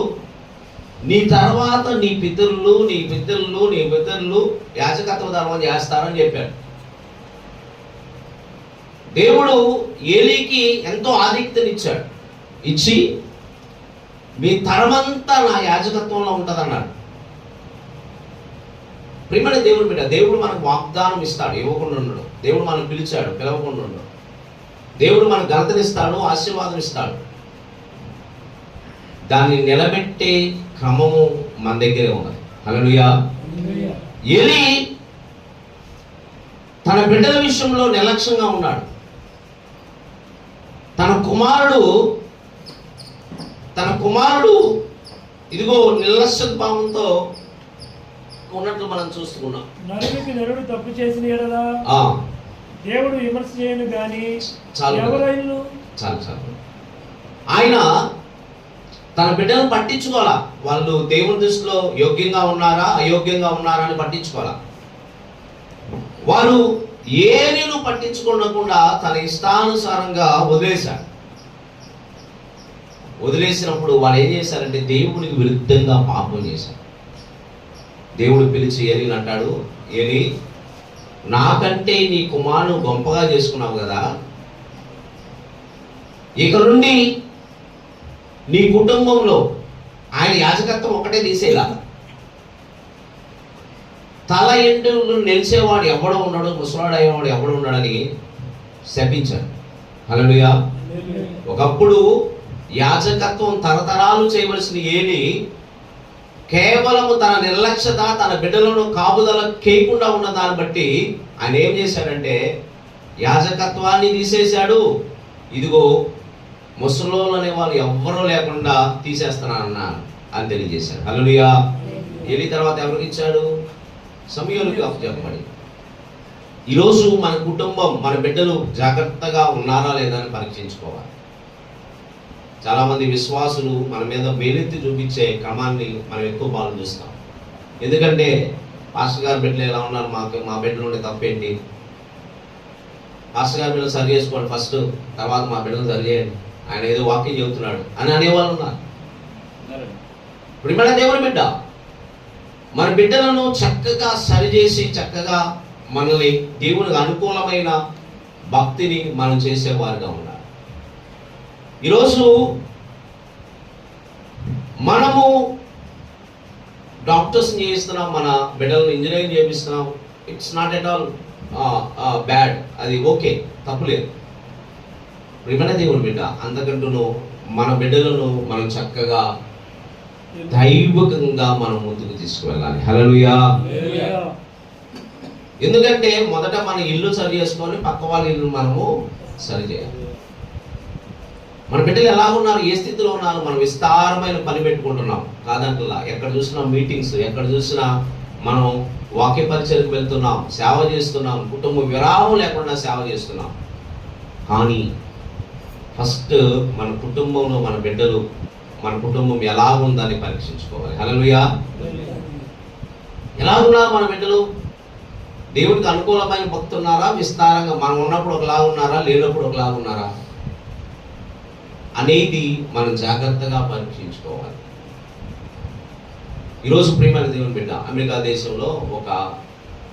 నీ తర్వాత నీ పితరులు యాజకత్వ ధర్మం చేస్తారని చెప్పాడు. దేవుడు ఏలీకి ఎంతో ఆధిక్యతనిచ్చాడు. ఇచ్చి మీ తరమంతా నా యాజకత్వంలో ఉంటుందన్నాడు. ప్రియమైన దేవుడు బిడ్డ, దేవుడు మనకు వాగ్దానం ఇస్తాడు, ఇవ్వకుండా ఉండడు. దేవుడు మనకు పిలిచాడు, పిలవకుండా ఉండడు. దేవుడు మనకు ఘనతనిస్తాడు, ఆశీర్వాదం ఇస్తాడు. దాన్ని నిలబెట్టే క్రమము మన దగ్గరే ఉన్నది. హల్లెలూయా. ఏలీ తన బిడ్డల విషయంలో నిర్లక్ష్యంగా ఉన్నాడు. తన కుమారుడు ఇదిగో నిర్లక్ష్య భావంతో ఉన్నట్లు మనం చూస్తున్నాం. నరుడికి నరుడు తప్పు చేసిన ఎడల దేవుడు విమర్శ చేయను గాని చాలు. ఆయన తన బిడ్డలను పట్టించుకోవాలా. వాళ్ళు దేవుని దృష్టిలో యోగ్యంగా ఉన్నారా అయోగ్యంగా ఉన్నారా అని పట్టించుకోవాలా. వారు ఏమీను పట్టించుకోకుండా తన ఇష్టానుసారంగా వదిలేసినప్పుడు వాళ్ళు ఏం చేశారంటే దేవునికి విరుద్ధంగా పాపం చేశారు. దేవుడు పిలిచి ఏలిని అంటాడు, ఏలి నాకంటే నీ కుమారుడు గొప్పగా చేసుకున్నావు కదా, ఇక నుండి నీ కుటుంబంలో ఆయన యాజకత్వం ఒకటే తీసేలా, తల ఎంటులు నిలిచేవాడు ఎవడో ఉన్నాడు, ముసలాడు అయ్యేవాడు ఎవడు ఉన్నాడని శపించాడు. హల్లెలూయా. ఒకప్పుడు యాజకత్వం తరతరాలు చేయవలసిన ఏలి కేవలము తన నిర్లక్ష్యత, తన బిడ్డలను కాపుదల చేయకుండా ఉన్న దాన్ని బట్టి ఆయన ఏం చేశాడంటే యాజకత్వాన్ని తీసేశాడు. ఇదిగో ముసలోళ్ళు అనే వాళ్ళు ఎవ్వరూ లేకుండా తీసేస్తున్నానన్నా అని తెలియజేశాడు. హల్లెలూయా. ఏలి తర్వాత ఎవరికి ఇచ్చాడు? సమూయేలుకి అప్పచెప్పబడి. ఈరోజు మన కుటుంబం, మన బిడ్డలు జాగ్రత్తగా ఉన్నారా లేదా అని పరీక్షించుకోవాలి. చాలామంది విశ్వాసులు మన మీద వేలెత్తి చూపించే క్రమాన్ని మనం ఎక్కువ బాగా చూస్తాం. ఎందుకంటే పాస్టర్ గారి బిడ్డలు ఎలా ఉన్నారు, మా బిడ్డలు ఉండే తప్పేంటి, పాస్టర్ గారి బిడ్డలు సరి చేసుకోండి ఫస్ట్, తర్వాత మా బిడ్డలు సరి చేయండి, ఆయన ఏదో వాక్యం చెబుతున్నాడు అని అనేవాళ్ళు ఉన్నారు. ఇప్పుడు మన దేవుని బిడ్డ మన బిడ్డలను చక్కగా సరిచేసి చక్కగా మనల్ని దేవునికి అనుకూలమైన భక్తిని మనం చేసేవారుగా ఉండాలి. ఈరోజు మనము డాక్టర్స్ని చేయిస్తున్నాం, మన బిడ్డలను ఇంజనీరింగ్ చేపిస్తున్నాం, it's not at all bad, అది ఓకే, తప్పులేదు. ప్రియమైన దేవుని బిడ్డ, అంతకంటూ మన బిడ్డలను మనం చక్కగా దైవికంగా మనం ముందుకు తీసుకువెళ్ళాలి. హల్లెలూయా. ఎందుకంటే మొదట మన ఇల్లు సరి చేసుకొని పక్క వాళ్ళ ఇల్లు మనము సరి చేయాలి. మన బిడ్డలు ఎలా ఉన్నారు, ఏ స్థితిలో ఉన్నారు, మనం విస్తారమైన పని పెట్టుకుంటున్నాం కాదంటలా. ఎక్కడ చూసినా మీటింగ్స్, ఎక్కడ చూసినా మనం వాక్య పరిచయకు వెళ్తున్నాం, సేవ చేస్తున్నాం, కుటుంబ విరామం లేకుండా సేవ చేస్తున్నాం. కానీ ఫస్ట్ మన కుటుంబంలో మన బిడ్డలు, మన కుటుంబం ఎలా ఉందని పరీక్షించుకోవాలి. హల్లెలూయా. ఎలా ఉన్నారు మన బిడ్డలు? దేవుడికి అనుకూలమైన భక్తున్నారా, విస్తారంగా మనం ఉన్నప్పుడు ఒకలా ఉన్నారా, లేనప్పుడు ఒకలా ఉన్నారా అనేది మనం జాగ్రత్తగా పరీక్షించుకోవాలి. ఈరోజు ప్రియమైన దేవుని బిడ్డ, అమెరికా దేశంలో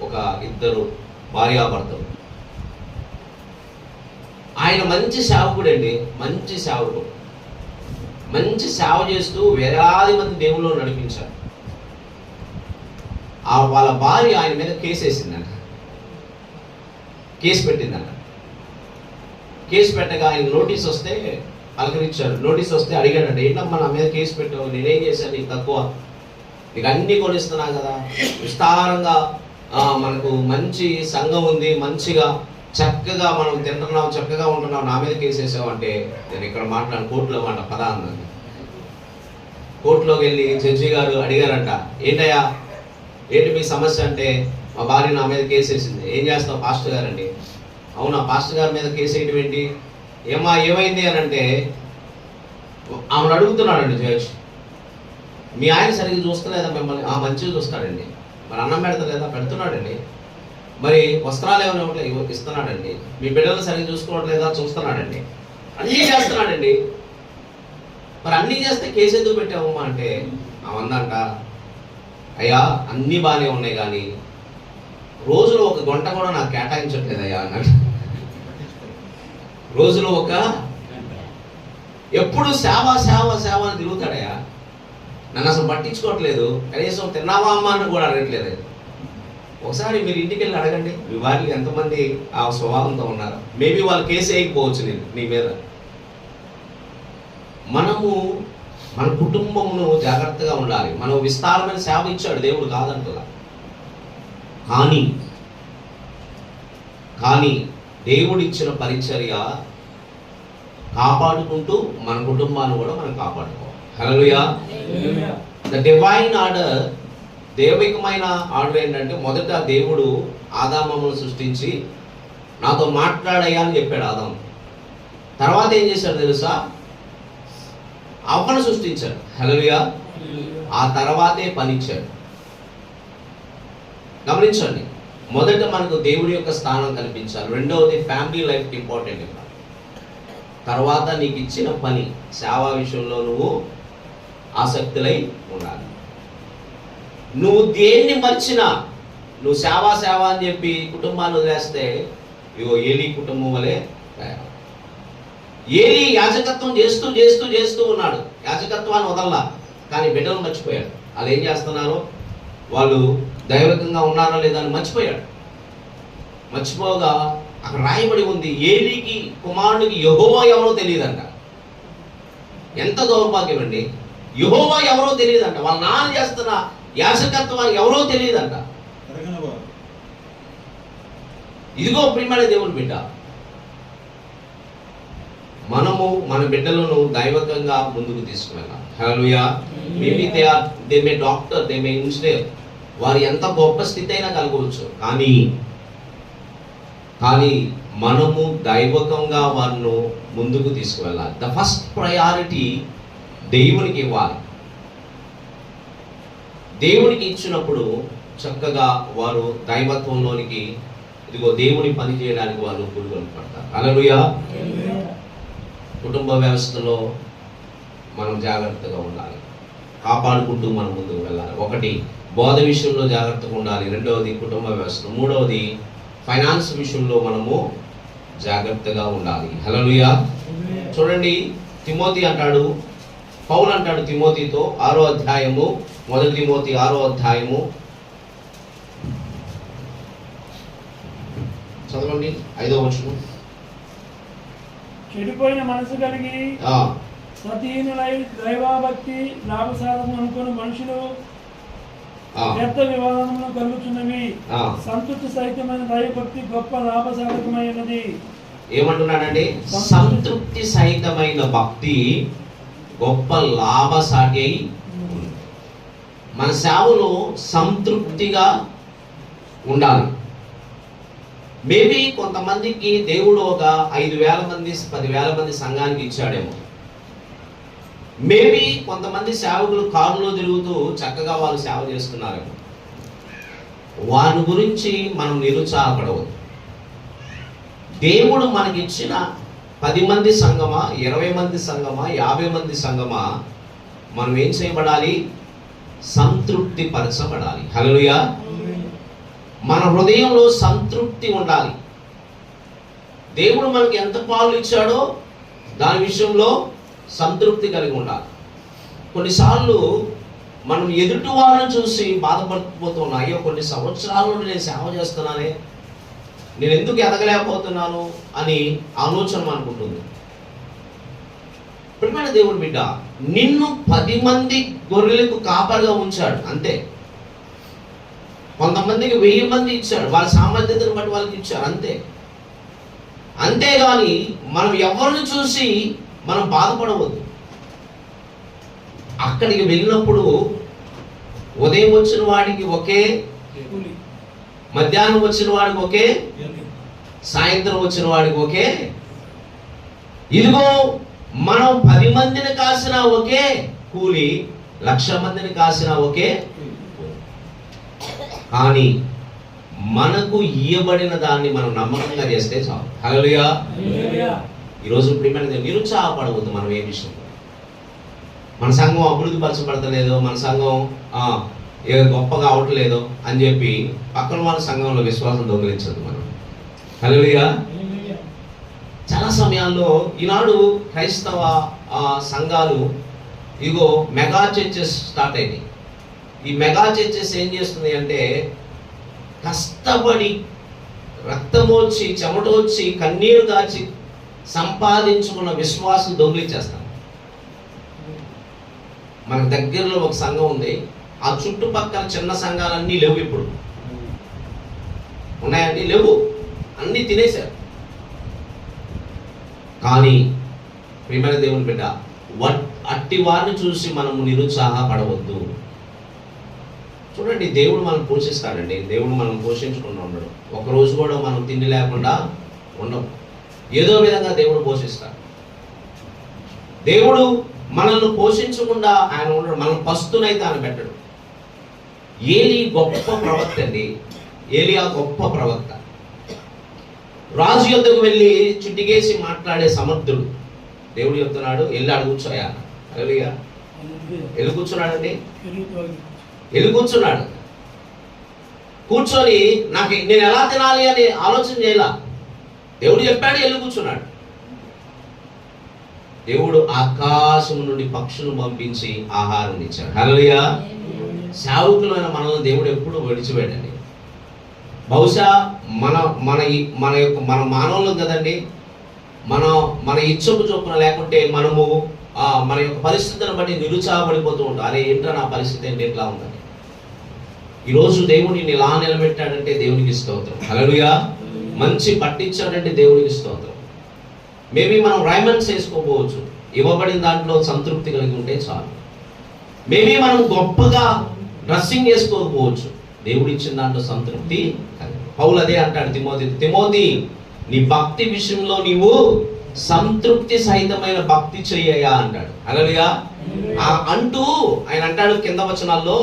ఒక ఇద్దరు భార్యాభర్తలు. ఆయన మంచి సేవకుడు అండి, మంచి సేవకుడు, మంచి సేవ చేస్తూ వేలాది మంది దేవుళ్ళు నడిపించారు. వాళ్ళ భార్య ఆయన మీద కేసు వేసిందంట, కేసు పెట్టిందంట. కేసు పెట్టగా ఆయన నోటీస్ వస్తే పలకరించాడు. నోటీస్ వస్తే అడిగాడంట, ఏంటమ్మా నా మీద కేసు పెట్టావు, నేనేం చేశాను నీకు తక్కువ, నీకు అన్ని కొనిస్తున్నా కదా, విస్తారంగా మనకు మంచి సంఘం ఉంది, మంచిగా చక్కగా మనం తింటున్నాం, చక్కగా ఉంటున్నాం, నా మీద కేసు వేసావు అంటే, నేను ఇక్కడ మాట్లాడు కోర్టులో మాట పదా అన్నాను. కోర్టులోకి వెళ్ళి జడ్జి గారు అడిగారంట, ఏంటయ్యా ఏంటి మీ సమస్య అంటే, మా భార్య నా మీద కేసు వేసింది. ఏం చేస్తావు పాస్టర్ గారు అండి. అవునా, పాస్టర్ గారి మీద కేసు వేయడం ఏంటి, ఏమైంది అని అంటే, ఆమెను అడుగుతున్నాడండి జడ్జ్, మీ ఆయన సరిగ్గా చూస్తలేదా మిమ్మల్ని? మంచిగా చూస్తాడండి. మరి అన్నం పెడతలేదా? పెడుతున్నాడండి. మరి వస్త్రాలు ఏమైనా ఉంటే ఇస్తున్నాడండి. మీ బిడ్డలు సరిగ్గా చూసుకోవట్లేదా? చూస్తున్నాడండి. అన్నీ చేస్తున్నాడండి. మరి అన్నీ చేస్తే కేసు ఎందుకు పెట్టావమ్మా అంటే, అవందంట, అయ్యా అన్నీ బాగానే ఉన్నాయి కానీ రోజులో ఒక గంట కూడా నాకు కేటాయించట్లేదు అయ్యా అన్నాడు. రోజులో ఎప్పుడు సేవ సేవ సేవ అని తిరుగుతాడయ్యా, నన్ను అసలు పట్టించుకోవట్లేదు, కనీసం తిన్నావా అమ్మ అని కూడా అడగట్లేదు. ఒకసారి మీరు ఇంటికి వెళ్ళి అడగండి, మీ వారికి ఎంతమంది ఆ స్వభావంతో ఉన్నారు. మేబీ వాళ్ళు కేసు వేయకపోవచ్చు నీ మీద. మనము మన కుటుంబమును జాగ్రత్తగా ఉండాలి. మనం విస్తారమైన సేవ ఇచ్చాడు దేవుడు, కాదంటున్నా. కానీ దేవుడు ఇచ్చిన పరిచర్య కాపాడుకుంటూ మన కుటుంబాన్ని కూడా మనం కాపాడుకోవాలి. హల్లెలూయా. ద డివైన్ ఆర్డర్, దైవికమైన ఆర్డర్ ఏంటంటే, మొదట దేవుడు ఆదామును సృష్టించి నాతో మాట్లాడయ్యా అని చెప్పాడు ఆదాము. తర్వాత ఏం చేశాడు తెలుసా? అవ్వను సృష్టించాడు. హల్లెలూయా. ఆ తర్వాతే పనిచ్చాడు. గమనించండి, మొదట మనకు దేవుడి యొక్క స్థానం కనిపించాలి. రెండవది ఫ్యామిలీ లైఫ్ ఇంపార్టెంట్. తర్వాత నీకు ఇచ్చిన పని, సేవా విషయంలో నువ్వు ఆసక్తులై ఉండాలి. నువ్వు దేన్ని మర్చినా, నువ్వు సేవ అని చెప్పి కుటుంబాన్ని వదిలేస్తే ఇగో ఏలీ కుటుంబం వలె తయారు. ఏలీ యాజకత్వం చేస్తూ చేస్తూ చేస్తూ ఉన్నాడు, యాజకత్వాన్ని వదల్లా, కానీ బిడ్డలు మర్చిపోయాడు. వాళ్ళు ఏం చేస్తున్నారు, వాళ్ళు దైవికంగా ఉన్నారో లేదా అని మర్చిపోయాడు. మర్చిపోగా అక్కడ రాయబడి ఉంది, ఏలీకి కుమారుడికి యెహోవా ఎవరో తెలియదంట. ఎంత దౌర్భాగ్యం అండి, యెహోవా ఎవరో తెలియదంట. వాళ్ళ నాన్న చేస్తున్న యాజకత్వాన్ని ఎవరో తెలియదంట. ఇదిగో ప్రియమైన దేవుని బిడ్డ, మనము మన బిడ్డలను దైవకంగా ముందుకు తీసుకువెళ్ళాలి. Hallelujah. Maybe they may doctor, they may engineer, వారు ఎంత గొప్ప స్థితి అయినా కలగవచ్చు, కానీ మనము దైవకంగా వారిని ముందుకు తీసుకువెళ్ళాలి. ద ఫస్ట్ ప్రయారిటీ దేవునికి ఇవ్వాలి. దేవునికి ఇచ్చినప్పుడు చక్కగా వారు దైవత్వంలోనికి, ఇదిగో దేవుని పని చేయడానికి వారు పురుగులు పడతారు. హల్లెలూయా. కుటుంబ వ్యవస్థలో మనం జాగ్రత్తగా ఉండాలి, కాపాడుకుంటూ మనం ముందుకు వెళ్ళాలి. ఒకటి, బోధ విషయంలో జాగ్రత్తగా ఉండాలి. రెండవది కుటుంబ వ్యవస్థ. మూడవది ఫైనాన్స్ విషయంలో మనము జాగ్రత్తగా ఉండాలి. హల్లెలూయా. చూడండి, తిమోతి అంటాడు, పౌలు అంటాడు తిమోతితో, 6వ అధ్యాయము, 1 తిమోతి 6వ అధ్యాయము చదవండి 5వ వచనం. చెడిపోయిన మనసు కలిగి సతీనులై దైవభక్తి లాభసాధనం అనుకుని మనుషులు వ్యర్థ వివాదములు కలుగుతున్నవి. సంతృప్తి సహితమైన దైవభక్తి గొప్ప లాభసాధకమైనది. ఏమంటున్నాడండి? సంతృప్తి సహితమైన భక్తి గొప్ప లాభసాటి. మన సేవలో సంతృప్తిగా ఉండాలి. మేబీ కొంతమందికి దేవుడు ఒక 5,000 మంది 10,000 మంది సంఘానికి ఇచ్చాడేమో. మేబీ కొంతమంది సేవకులు కారులో తిరుగుతూ చక్కగా వాళ్ళు సేవ చేస్తున్నారేమో. వారి గురించి మనం నిరుత్సాహపడవద్దు. దేవుడు మనకిచ్చిన 10 మంది సంఘమా, 20 మంది సంఘమా, 50 మంది సంఘమా, మనం ఏం చేయబడాలి? సంతృప్తి పరచబడాలి. హల్లెలూయా. మన హృదయంలో సంతృప్తి ఉండాలి. దేవుడు మనకి ఎంత పాలు ఇచ్చాడో దాని విషయంలో సంతృప్తి కలిగి ఉండాలి. కొన్నిసార్లు మనం ఎదుటి వారిని చూసి బాధపడిపోతున్నాం. అయ్యో, కొన్ని సంవత్సరాల నుండి నేను సేవ చేస్తున్నానే, నేను ఎందుకు ఎదగలేకపోతున్నాను అని ఆలోచన అనుకుంటుంది. ప్రియమైన దేవుని బిడ్డ, నిన్ను 10 మంది గొర్రెలకు కాపరిగా ఉంచాడు అంతే. కొంతమందికి 1000 మంది ఇచ్చాడు, వాళ్ళ సామర్థ్యతను బట్టి వాళ్ళకి ఇచ్చారు అంతే. అంతేగాని మనం ఎవరిని చూసి మనం బాధపడవద్దు. అక్కడికి వెళ్ళినప్పుడు ఉదయం వచ్చిన వాడికి ఒకే, మధ్యాహ్నం వచ్చిన వాడికి ఒకే, సాయంత్రం వచ్చిన వాడికి ఒకే. ఇదిగో మనం 10 మందిని కాసిన ఒకే కూలి, 1,00,000 మందిని కాసిన ఒకే. కానీ మనకు ఇయ్యబడిన దాన్ని మనం నమ్మకంగా చేస్తే చాలు. హల్లెలూయా. ఈరోజు ప్రియమైన నిరుత్సాహపడవద్దు. మనం ఏ విషయం, మన సంఘం అభివృద్ధి పరచబడతలేదు, మన సంఘం గొప్పగా అవట్లేదు అని చెప్పి పక్కన వాళ్ళ సంఘంలో విశ్వాసం దొంగిలించద్దు మనం. హల్లెలూయా. చాలా సమయాల్లో ఈనాడు క్రైస్తవ సంఘాలు ఇగో మెగా చర్చెస్ స్టార్ట్ అయినాయి. ఈ మెగా చర్చెస్ ఏం చేస్తుంది అంటే, కష్టపడి రక్తమోచ్చి చెమటోచ్చి కన్నీరు దాచి సంపాదించుకున్న విశ్వాసం దొంగిలించేస్తాం. మన దగ్గరలో ఒక సంఘం ఉంది, ఆ చుట్టుపక్కల చిన్న సంఘాలన్నీ లేవు. ఇప్పుడు ఉన్నాయండి? లేవు, అన్నీ తినేశారు. కానీ ప్రియమైన దేవుని బిడ్డ, అట్టి వారిని చూసి మనము నిరుత్సాహపడవద్దు. చూడండి, దేవుడు మనం పోషిస్తాడండి. దేవుడు మనం పోషించకుండా ఉండడు. ఒకరోజు కూడా మనం తిండి లేకుండా ఉండవు. ఏదో విధంగా దేవుడు పోషిస్తాడు. దేవుడు మనల్ని పోషించకుండా ఆయన ఉండడు. మనం పస్తునైతే ఆయన పెట్టడు. ఏలి గొప్ప ప్రవక్త అండి. ఏలియా గొప్ప ప్రవక్త. రాజు యొద్దకు వెళ్ళి చిటికేసి మాట్లాడే సమర్థుడు. దేవుడు చెప్తున్నాడు, వెళ్ళి అడు కూర్చోయా. హల్లెలూయా. వెళ్ళి కూర్చున్నాడండి. వెళ్ళి కూర్చున్నాడు. కూర్చొని నేను ఎలా తినాలి అని ఆలోచన చేయాల. దేవుడు చెప్పాడు, వెళ్ళి కూర్చున్నాడు. దేవుడు ఆకాశం నుండి పక్షులను పంపించి ఆహారం ఇచ్చాడు. హల్లెలూయా. సేవకులైన మనల్ని దేవుడు ఎప్పుడు విడిచిపెట్టండి. బహుశా మన మానవులం కదండి. మన ఇచ్చకు చొప్పున లేకుంటే మనము మన యొక్క పరిస్థితులను బట్టి నిరుత్సాహపడిపోతూ ఉంటాం. అరే ఏంట్రా నా పరిస్థితి ఏంటి ఎట్లా ఉందని. ఈరోజు దేవుడిని ఇలా నిలబెట్టాడంటే దేవునికి స్తోత్రం. హల్లెలూయా. మంచి పట్టించాడంటే దేవునికి స్తోత్రం. మేబీ మనం రైమండ్స్ వేసుకోపోవచ్చు, ఇవ్వబడిన దాంట్లో సంతృప్తి కలిగి ఉంటే చాలు. మేబీ మనం గొప్పగా డ్రెస్సింగ్ వేసుకోకపోవచ్చు, దేవుడు ఇచ్చిన దాంట్లో సంతృప్తి. పౌలు అదే అంటాడు తిమోతి, నీ భక్తి విషయంలో నీవు సంతృప్తి సహితమైన భక్తి చెయ్యయా అంటాడు. హల్లెలూయా. అంటూ ఆయన అంటాడు కింద వచనాల్లో,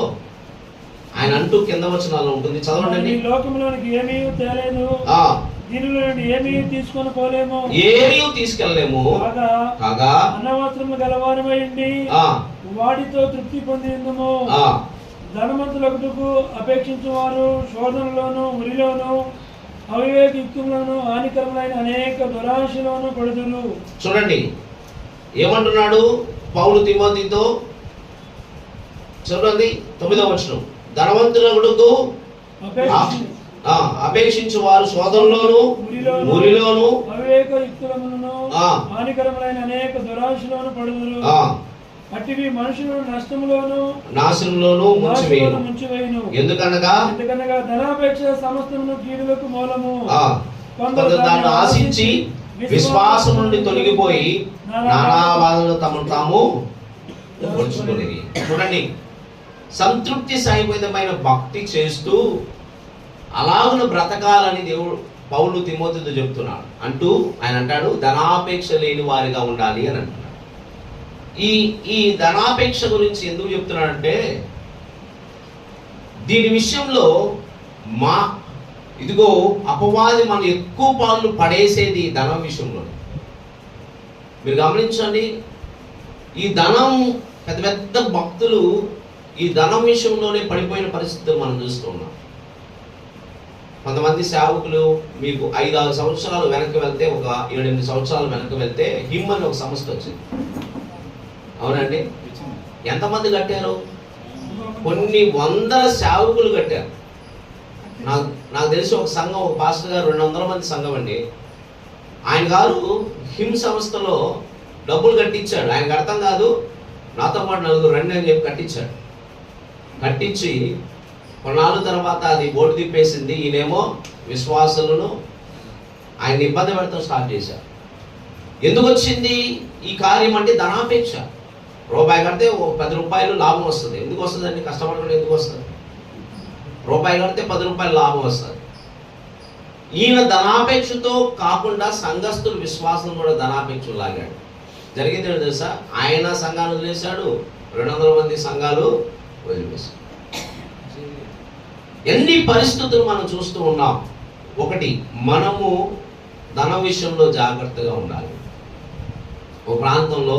ఉంటుంది, చదవండి. లోకంలోనికి ఏమీ తేలేదు, దీనిలో ఏమీ తీసుకొని పోలేము, ఏమీ తీసుకెళ్ళలేము. కాగా అనవసరము గలవారమైంది వాటితో తృప్తి పొందిందుము. ధనవంతులకు అపేక్షించువారు శోధనలోను ఉరిలోను అవివేకయుక్తులను హానికరమైన అనేక దురాశలోను పడుదురు. చూడండి ఏమంటున్నాడు పౌలు తిమోతితో. చూడండి 9వ వచనం. ధనవంతులకు అపేక్షించు వారు శోధనలోను మురిలోను అవివేక యుక్తులములను హానికరములైన అనేక దురాశలోను పడుదురు. అట్టివి మనుషులను నాశనములోను ముంచివేయును. ఎందుకనగా ధనాపేక్ష సమస్తమును కీడులకు మూలము. కొందరు దాన్ని ఆశించి విశ్వాసం నుండి తొలగిపోయి నానా బాధలు తమను తాము పొడుచుకునేది. చూడండి, సంతృప్తి సహితమైన భక్తి చేస్తూ అలాగున బ్రతకాలని దేవుడు పౌలు తిమోతితో చెప్తున్నాడు. ఆయన అంటాడు, ధనాపేక్ష లేని వారిగా ఉండాలి అని అంటున్నాడు. ఈ ధనాపేక్ష గురించి ఎందుకు చెప్తున్నాడంటే, దీని విషయంలో ఇదిగో అపవాది మనం ఎక్కువ పాలు పడేసేది ధనం విషయంలో. మీరు గమనించండి, ఈ ధనం పెద్ద పెద్ద భక్తులు ఈ ధనం విషయంలోనే పడిపోయిన పరిస్థితులు మనం చూస్తున్నాం. కొంతమంది సేవకులు మీకు 5-6 సంవత్సరాలు వెనక్కి వెళ్తే, ఒక 7-8 సంవత్సరాలు వెనక్కి వెళ్తే హిమ్ అని ఒక సంస్థ వచ్చింది. అవునండి, ఎంతమంది కట్టారు? కొన్ని వందల సేవకులు కట్టారు. నాకు తెలిసి ఒక సంఘం, ఒక పాస్టర్ గారు 200 మంది సంఘం అండి. ఆయన గారు హిమ్ సంస్థలో డబ్బులు కట్టించాడు. ఆయనకు అర్థం కాదు, నాతో పాటు 4 రండి అని చెప్పి కట్టించాడు. కట్టించి కొన్నాళ్ళ తర్వాత అది బోర్డు తిప్పేసింది. ఈయనేమో విశ్వాసులను ఆయన ఇబ్బంది పెడతాం స్టార్ట్ చేశారు. ఎందుకు వచ్చింది ఈ కార్యం అంటే ధనాపేక్ష. రూపాయి కడితే ₹10 లాభం వస్తుంది. ఎందుకు వస్తుందండి? కష్టపడకుండా ఎందుకు వస్తుంది? రూపాయి కడితే ₹10 లాభం వస్తుంది. ఈయన ధనాపేక్షతో కాకుండా సంఘస్థులు విశ్వాసం కూడా ధనాపేక్షలు లాగాడు. జరిగింది ఏంటో తెలుసా? ఆయన సంఘాలు వదిలేశాడు, 200 మంది సంఘాలు వదిలేశాడు. ఎన్ని పరిస్థితులు మనం చూస్తూ ఉన్నాం. ఒకటి, మనము ధన విషయంలో జాగ్రత్తగా ఉండాలి. ఒక ప్రాంతంలో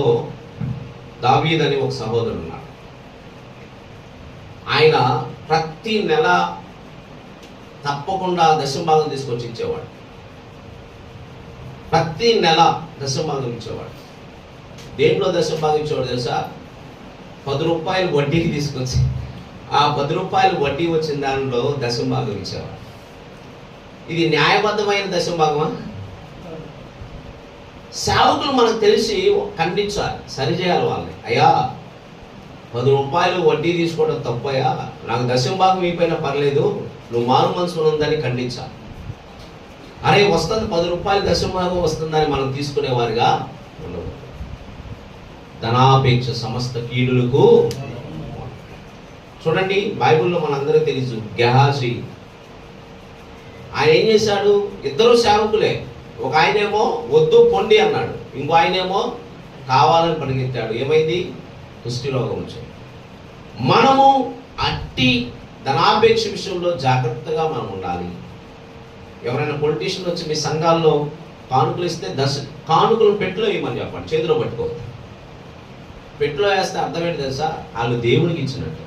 దావీద్ అని ఒక సహోదరుడు ఉన్నాడు. ఆయన ప్రతి నెల తప్పకుండా దశమభాగం తీసుకొచ్చి ఇచ్చేవాడు. ప్రతి నెల దశమభాగం ఇచ్చేవాడు. దేంట్లో దశమభాగం ఇచ్చేవాడు తెలుసా? ₹10 వడ్డీకి తీసుకొచ్చి ఆ ₹10 వడ్డీ వచ్చిన దానిలో దశమభాగం ఇచ్చేవాడు. ఇది న్యాయబద్ధమైన దశమభాగమా? సేవకులు మనకు తెలిసి ఖండించాలి, సరిచేయాలి వాళ్ళని. అయ్యా, ₹10 వడ్డీ తీసుకోవడం తప్పయ్యా, నాకు దశమభాగం అయిపోయినా పర్లేదు, నువ్వు మారు మనసు ఉందని ఖండించాలి. అరే వస్తుంది ₹10 దశమభాగం వస్తుందని మనం తీసుకునేవారుగా ఉండవు. ధనాపేక్ష సమస్త కీడులకు. చూడండి, బైబిల్లో మనందరూ తెలుసు గెహాజీ. ఆయన ఏం చేశాడు? ఇద్దరు సేవకులే. ఒక ఆయనేమో వద్దు పొండి అన్నాడు, ఇంకో ఆయనేమో కావాలని పరిగెత్తాడు. ఏమైంది? కుష్ఠరోగం వచ్చింది. మనము అట్టి ధనాపేక్ష విషయంలో జాగ్రత్తగా మనం ఉండాలి. ఎవరైనా పొలిటీషియన్ వచ్చి మీ సంఘాల్లో కానుకలు ఇస్తే కానుకలు పెట్టిలో వేయమని చెప్పండి, చేతిలో పట్టుకోవద్దు. పెట్టిలో వేస్తే అర్థం ఏంటి తెలుసా? వాళ్ళు దేవునికి ఇచ్చినట్టు.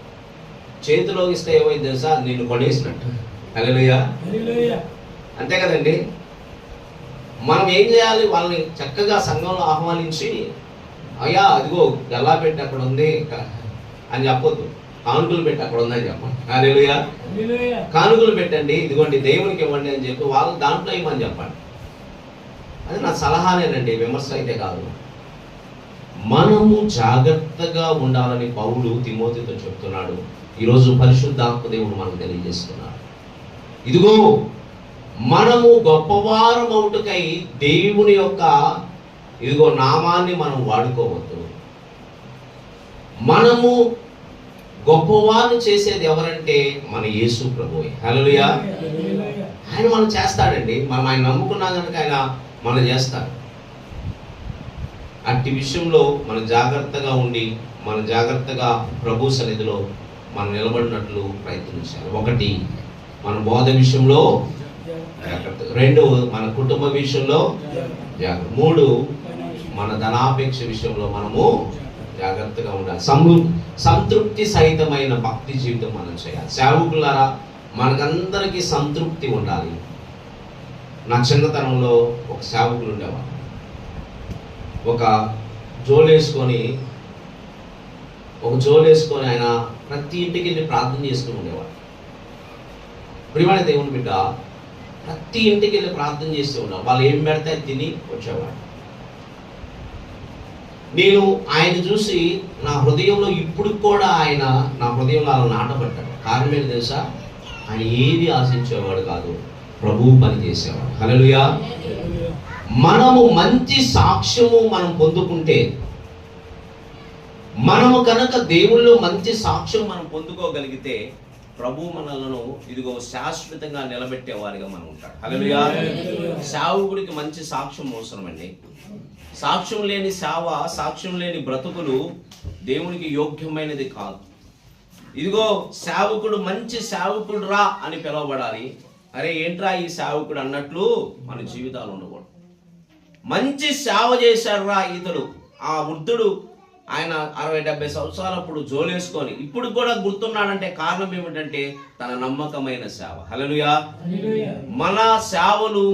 చేతిలో ఇస్తే ఏమైంది తెలుసా? నిన్ను కొనేసినట్టు. హల్లెలూయా, అంతే కదండి. మనం ఏం చేయాలి? వాళ్ళని చక్కగా సంఘంలో ఆహ్వానించి, అయ్యా అదిగో గల్లా పెట్టి అక్కడ ఉంది అని చెప్పొద్దు, కానుకలు పెట్టి అక్కడ ఉందని చెప్పండి. హల్లెలూయా, కానుకలు పెట్టండి, ఇదిగోండి దేవునికి ఇవ్వండి అని చెప్పి వాళ్ళు దాంట్లో ఇవ్వమని చెప్పండి. అది నా సలహానేనండి, విమర్శ అయితే కాదు. మనము జాగ్రత్తగా ఉండాలని పౌలు తిమోతితో చెప్తున్నాడు. ఈరోజు పరిశుద్ధాత్మ దేవుడు మనకు తెలియజేస్తున్నాడు. ఇదిగో మనము గొప్పవారం అవుటకై దేవుని యొక్క ఇదిగో నామాన్ని మనం వాడుకోవద్దు. మనము గొప్పవారు చేసేది ఎవరంటే మన యేసు ప్రభువే. హల్లెలూయా, ఆయన మనం చేస్తాడండి. మనం ఆయన నమ్ముకున్నా కనుక ఆయన మనం చేస్తాడు. అట్టి విషయంలో మనం జాగ్రత్తగా ఉండి, మన జాగ్రత్తగా ప్రభు సన్నిధిలో మనం నిలబడినట్లు ప్రయత్నించాలి. ఒకటి, మన బోధ విషయంలో జాగ్రత్త. 2, మన కుటుంబ విషయంలో జాగ్రత్త. 3, మన ధనాపేక్ష విషయంలో మనము జాగ్రత్తగా ఉండాలి. సంతృప్తి సహితమైన భక్తి జీవితం మనం చేయాలి. సేవకులారా, మనకందరికీ సంతృప్తి ఉండాలి. నా చిన్నతనంలో ఒక సేవకులు ఉండేవారు. ఒక జోలేసుకొని ఆయన ప్రతి ఇంటికి వెళ్ళి ప్రార్థన చేసుకుని ఉండేవాడు. ప్రియమైన దేవుని బిడ్డ, ప్రతి ఇంటికి వెళ్ళి ప్రార్థన చేస్తూ ఉన్నాను. వాళ్ళు ఏం పెడితే తిని వచ్చేవాడు. నేను ఆయన చూసి నా హృదయంలో ఇప్పుడు కూడా ఆయన నా హృదయంలో అలా నాటపడ్డాడు. కారణం ఏంటి తెలుసా? ఆయన ఏది ఆశించేవాడు కాదు, ప్రభువు పని చేసేవాడు. హల్లెలూయా. మనము మంచి సాక్ష్యము మనం పొందుకుంటే, మనము కనుక దేవుళ్ళు మంచి సాక్ష్యం మనం పొందుకోగలిగితే, ప్రభు మనలను ఇదిగో శాశ్వతంగా నిలబెట్టేవారిగా మనం ఉంటాడు. హల్లెలూయా. సేవకుడికి మంచి సాక్ష్యం అవసరమండి. సాక్ష్యం లేని సేవ, సాక్ష్యం లేని బ్రతుకులు దేవునికి యోగ్యమైనది కాదు. ఇదిగో సేవకుడు మంచి సేవకుడు రా అని పిలువబడాలి. అరే ఏంట్రా ఈ సేవకుడు అన్నట్లు మన జీవితాలు ఉండకూడదు. మంచి సేవ చేశాడు రా ఇతడు. ఆ వృద్ధుడు ఆయన 60-70 సంవత్సరాలప్పుడు జోలేసుకొని ఇప్పుడు కూడా గుర్తున్నాడంటే కారణం ఏమిటంటే తన నమ్మకమైన సేవ. హల్లెలూయా. మన సేవలు,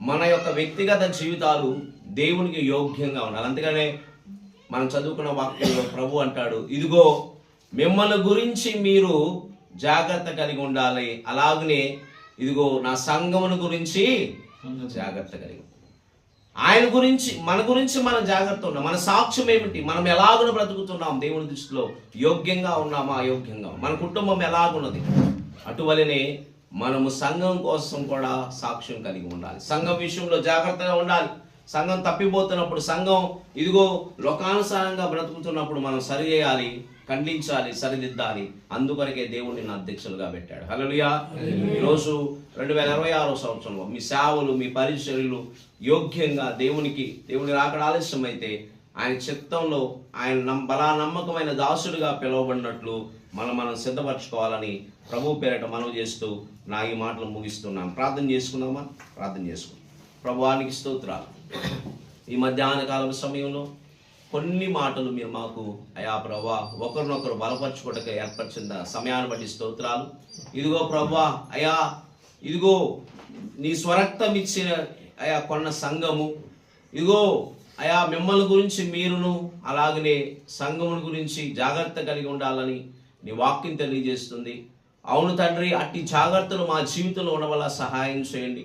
మన యొక్క వ్యక్తిగత జీవితాలు దేవునికి యోగ్యంగా ఉండాలి. అందుకనే మనం చదువుకున్న వాక్యంలో ప్రభు అంటాడు, ఇదిగో మిమ్మల్ని గురించి మీరు జాగ్రత్త కలిగి ఉండాలి, అలాగనే ఇదిగో నా సంఘమును గురించి జాగ్రత్త కలిగి. ఆయన గురించి, మన గురించి మనం జాగ్రత్త ఉన్నాం. మన సాక్ష్యం ఏమిటి? మనం ఎలాగున బ్రతుకుతున్నాం? దేవుని దృష్టిలో యోగ్యంగా ఉన్నామా, అయోగ్యంగా? మన కుటుంబం ఎలాగున్నది? అటువలనే మనము సంఘం కోసం కూడా సాక్ష్యం కలిగి ఉండాలి. సంఘం విషయంలో జాగ్రత్తగా ఉండాలి. సంఘం తప్పిపోతున్నప్పుడు, సంఘం ఇదిగో లోకానుసారంగా బ్రతుకుతున్నప్పుడు మనం సరి చేయాలి, ఖండించాలి, సరిదిద్దాలి. అందుకొరకే దేవుడిని అధ్యక్షులుగా పెట్టాడు. హల్లెలూయా. ఈరోజు 2026 సంవత్సరంలో మీ సేవలు, మీ పరిచర్యలు యోగ్యంగా దేవుని రాకడ ఆలస్యమైతే ఆయన చిత్తంలో ఆయన బలా నమ్మకమైన దాసుడిగా పిలువబడినట్లు మనం సిద్ధపరచుకోవాలని ప్రభు పేరట మనవి చేస్తూ నా ఈ మాటలు ముగిస్తున్నాను. ప్రార్థన చేసుకుందామా? ప్రార్థన చేసుకుందాం. ప్రభువానికి స్తోత్రాలు. ఈ మధ్యాహ్న కాలం సమయంలో కొన్ని మాటలు మీరు మాకు అయా ప్రభా ఒకరినొకరు బలపరచుకోవడానికి ఏర్పరిచిన సమయాన్ని బట్టి స్తోత్రాలు. ఇదిగో ప్రభా అయా, ఇదిగో నీ స్వరక్తం ఇచ్చిన అయా కొన్న సంఘము, ఇదిగో అయా మిమ్మల్ని గురించి మీరును అలాగనే సంఘముని గురించి జాగ్రత్త కలిగి ఉండాలని నీ వాక్యం తెలియజేస్తుంది. అవును తండ్రి, అట్టి జాగ్రత్తలు మా జీవితంలో ఉండవల్ల సహాయం చేయండి.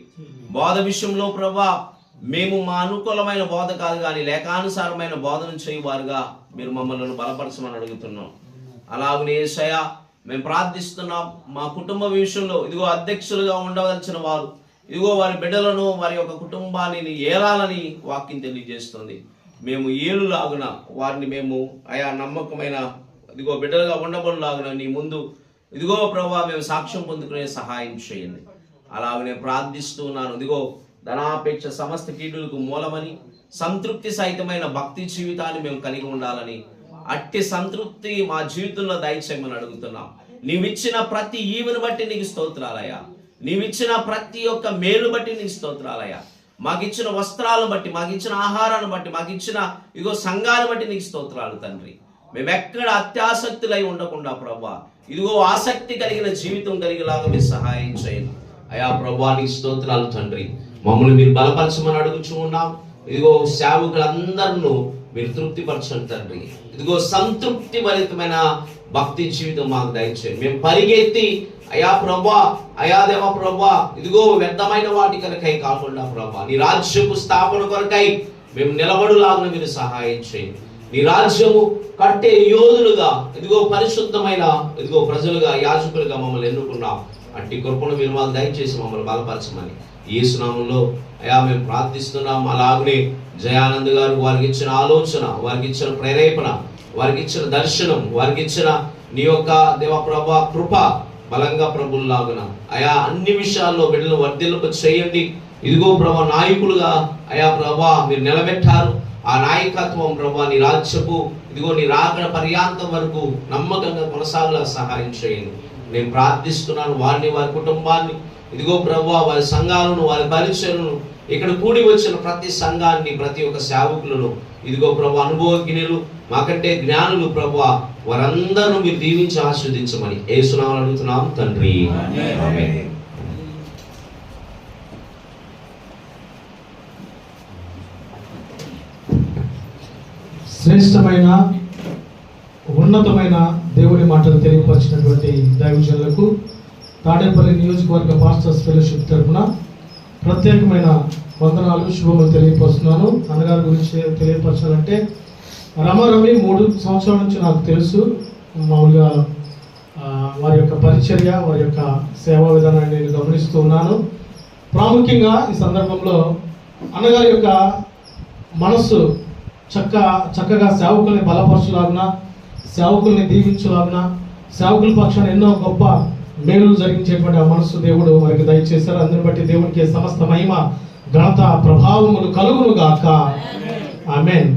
బోధ విషయంలో ప్రభా మేము మా అనుకూలమైన బోధ కాదు కానీ లేఖానుసారమైన బోధన చేయవారుగా మీరు మమ్మల్ని బలపరచమని అడుగుతున్నాం. అలాగనే యేసయ్యా మేము ప్రార్థిస్తున్నాం. మా కుటుంబ విషయంలో ఇదిగో అధ్యక్షులుగా ఉండవలసిన వారు ఇదిగో వారి బిడ్డలను, వారి యొక్క కుటుంబాన్ని ఏలాలని వాక్యం తెలియజేస్తుంది. మేము ఏలులాగున వారిని మేము అయా నమ్మకమైన ఇదిగో బిడ్డలుగా ఉండబడులాగున నీ ముందు ఇదిగో ప్రభా మేము సాక్ష్యం పొందుకునే సహాయం చేయండి. అలాగనే ప్రార్థిస్తున్నాను. ఇదిగో ధనాపేక్ష సమస్త కీడులకు మూలమని, సంతృప్తి సహితమైన భక్తి జీవితాన్ని మేము కలిగి ఉండాలని, అట్టి సంతృప్తి మా జీవితంలో దయచేయమని అడుగుతున్నాం. నీవిచ్చిన ప్రతి ఈవుని బట్టి నీకు స్తోత్రాలయ్యా. నీవిచ్చిన ప్రతి ఒక్క మేలు బట్టి నీకు స్తోత్రాలయ్యా. మాకిచ్చిన వస్త్రాలను బట్టి, మాకిచ్చిన ఆహారాన్ని బట్టి, మాకిచ్చిన ఇదిగో సంఘాలను బట్టి నీకు స్తోత్రాలు తండ్రి. మేము ఎక్కడ అత్యాసక్తులై ఉండకుండా ప్రభా ఇదిగో ఆసక్తి కలిగిన జీవితం కలిగేలాగా మీరు సహాయం చేయండి. అయా ప్రభా నీకు స్తోత్రాలు తండ్రి. మమ్మల్ని మీరు బలపరచమని అడుగుచూ ఉన్నాం. ఇదిగో సేవకులందరూ మీరు తృప్తిపరచండి తండ్రి. ఇదిగో సంతృప్తి భరితమైన భక్తి జీవితం మాకు దయచేయండి. మేము పరిగెత్తి అయా ప్రభా, అయా దేవ ప్రభా ఇదిగో వ్యర్థమైన వాటి కొరకై కాకుండా ప్రభా నీ రాజ్యపు స్థాపన కొరకై మేము నిలబడులాగా మీరు సహాయం చేయండి. నీ రాజ్యము కట్టే యోధులుగా ఇదిగో పరిశుద్ధమైన ఇదిగో ప్రజలుగా, యాజకులుగా మమ్మల్ని ఎన్నుకున్నాం. అట్టి కృపను మీరు మాకు దయచేసి మమ్మల్ని బలపరచమని యేసు నామములో అయా మేము ప్రార్థిస్తున్నాం. అలాగనే జయానంద్ గారు వారికి ఇచ్చిన ఆలోచన, వారికి ఇచ్చిన ప్రేరేపణ, వారికి ఇచ్చిన దర్శనం, వారికి ఇచ్చిన నీ యొక్క దేవప్రభా కృప బలంగా ప్రభుల్లాగున అయా అన్ని విషయాల్లో బిడ్డలు వర్ధిల్లుకు చేయండి. ఇదిగో ప్రభా నాయకులుగా అయా ప్రభా మీరు నిలబెట్టారు. ఆ నాయకత్వం ప్రభా నీ రాజ్యపు ఇదిగో నీ రాకడ పర్యాంతం వరకు నమ్మకంగా కొనసాగలా సహాయం చేయండి. నేను ప్రార్థిస్తున్నాను. వారిని, వారి కుటుంబాన్ని ఇదిగో ప్రభువా వారి సంఘాలను, వారి పరిచయలను, ఇక్కడ కూడి వచ్చిన ప్రతి సంఘాన్ని, ప్రతి ఒక్క సేవకులను ఇదిగో ప్రభు అనుభవజ్ఞులు, మాకంటే జ్ఞానులు ప్రభువా వారందరూ మీరు దీవించి ఆస్వాదించమని యేసు నామములో అడుగుతున్నాం తండ్రి. ఆమేన్. శ్రేష్టమైన ఉన్నతమైన దేవుని మాటలు తెలియపరిచినటువంటి దైవజనులకు తాడేపల్లి నియోజకవర్గ పాస్టర్స్ ఫెలోషిప్ తరఫున ప్రత్యేకమైన వందనాలు శుభములు తెలియపరుస్తున్నాను. అన్నగారి గురించి తెలియపరచాలంటే రమారమి 3 సంవత్సరాల నుంచి నాకు తెలుసు. మామూలుగా వారి యొక్క పరిచర్య, వారి యొక్క సేవా విధానాన్ని నేను గమనిస్తూ ఉన్నాను. ప్రాముఖ్యంగా ఈ సందర్భంలో అన్నగారి యొక్క మనస్సు చక్కగా సేవకుల్ని బలపరచులాగున, సేవకుల్ని దీవించులాగున, సేవకుల పక్షాన ఎన్నో గొప్ప మేలులు జరిగించేటువంటి ఆ మనస్సు దేవుడు వారికి దయచేశారు. అందుని బట్టి దేవునికి సమస్త మహిమ, ఘనత, ప్రభావములు కలుగును గాక. ఆమేన్.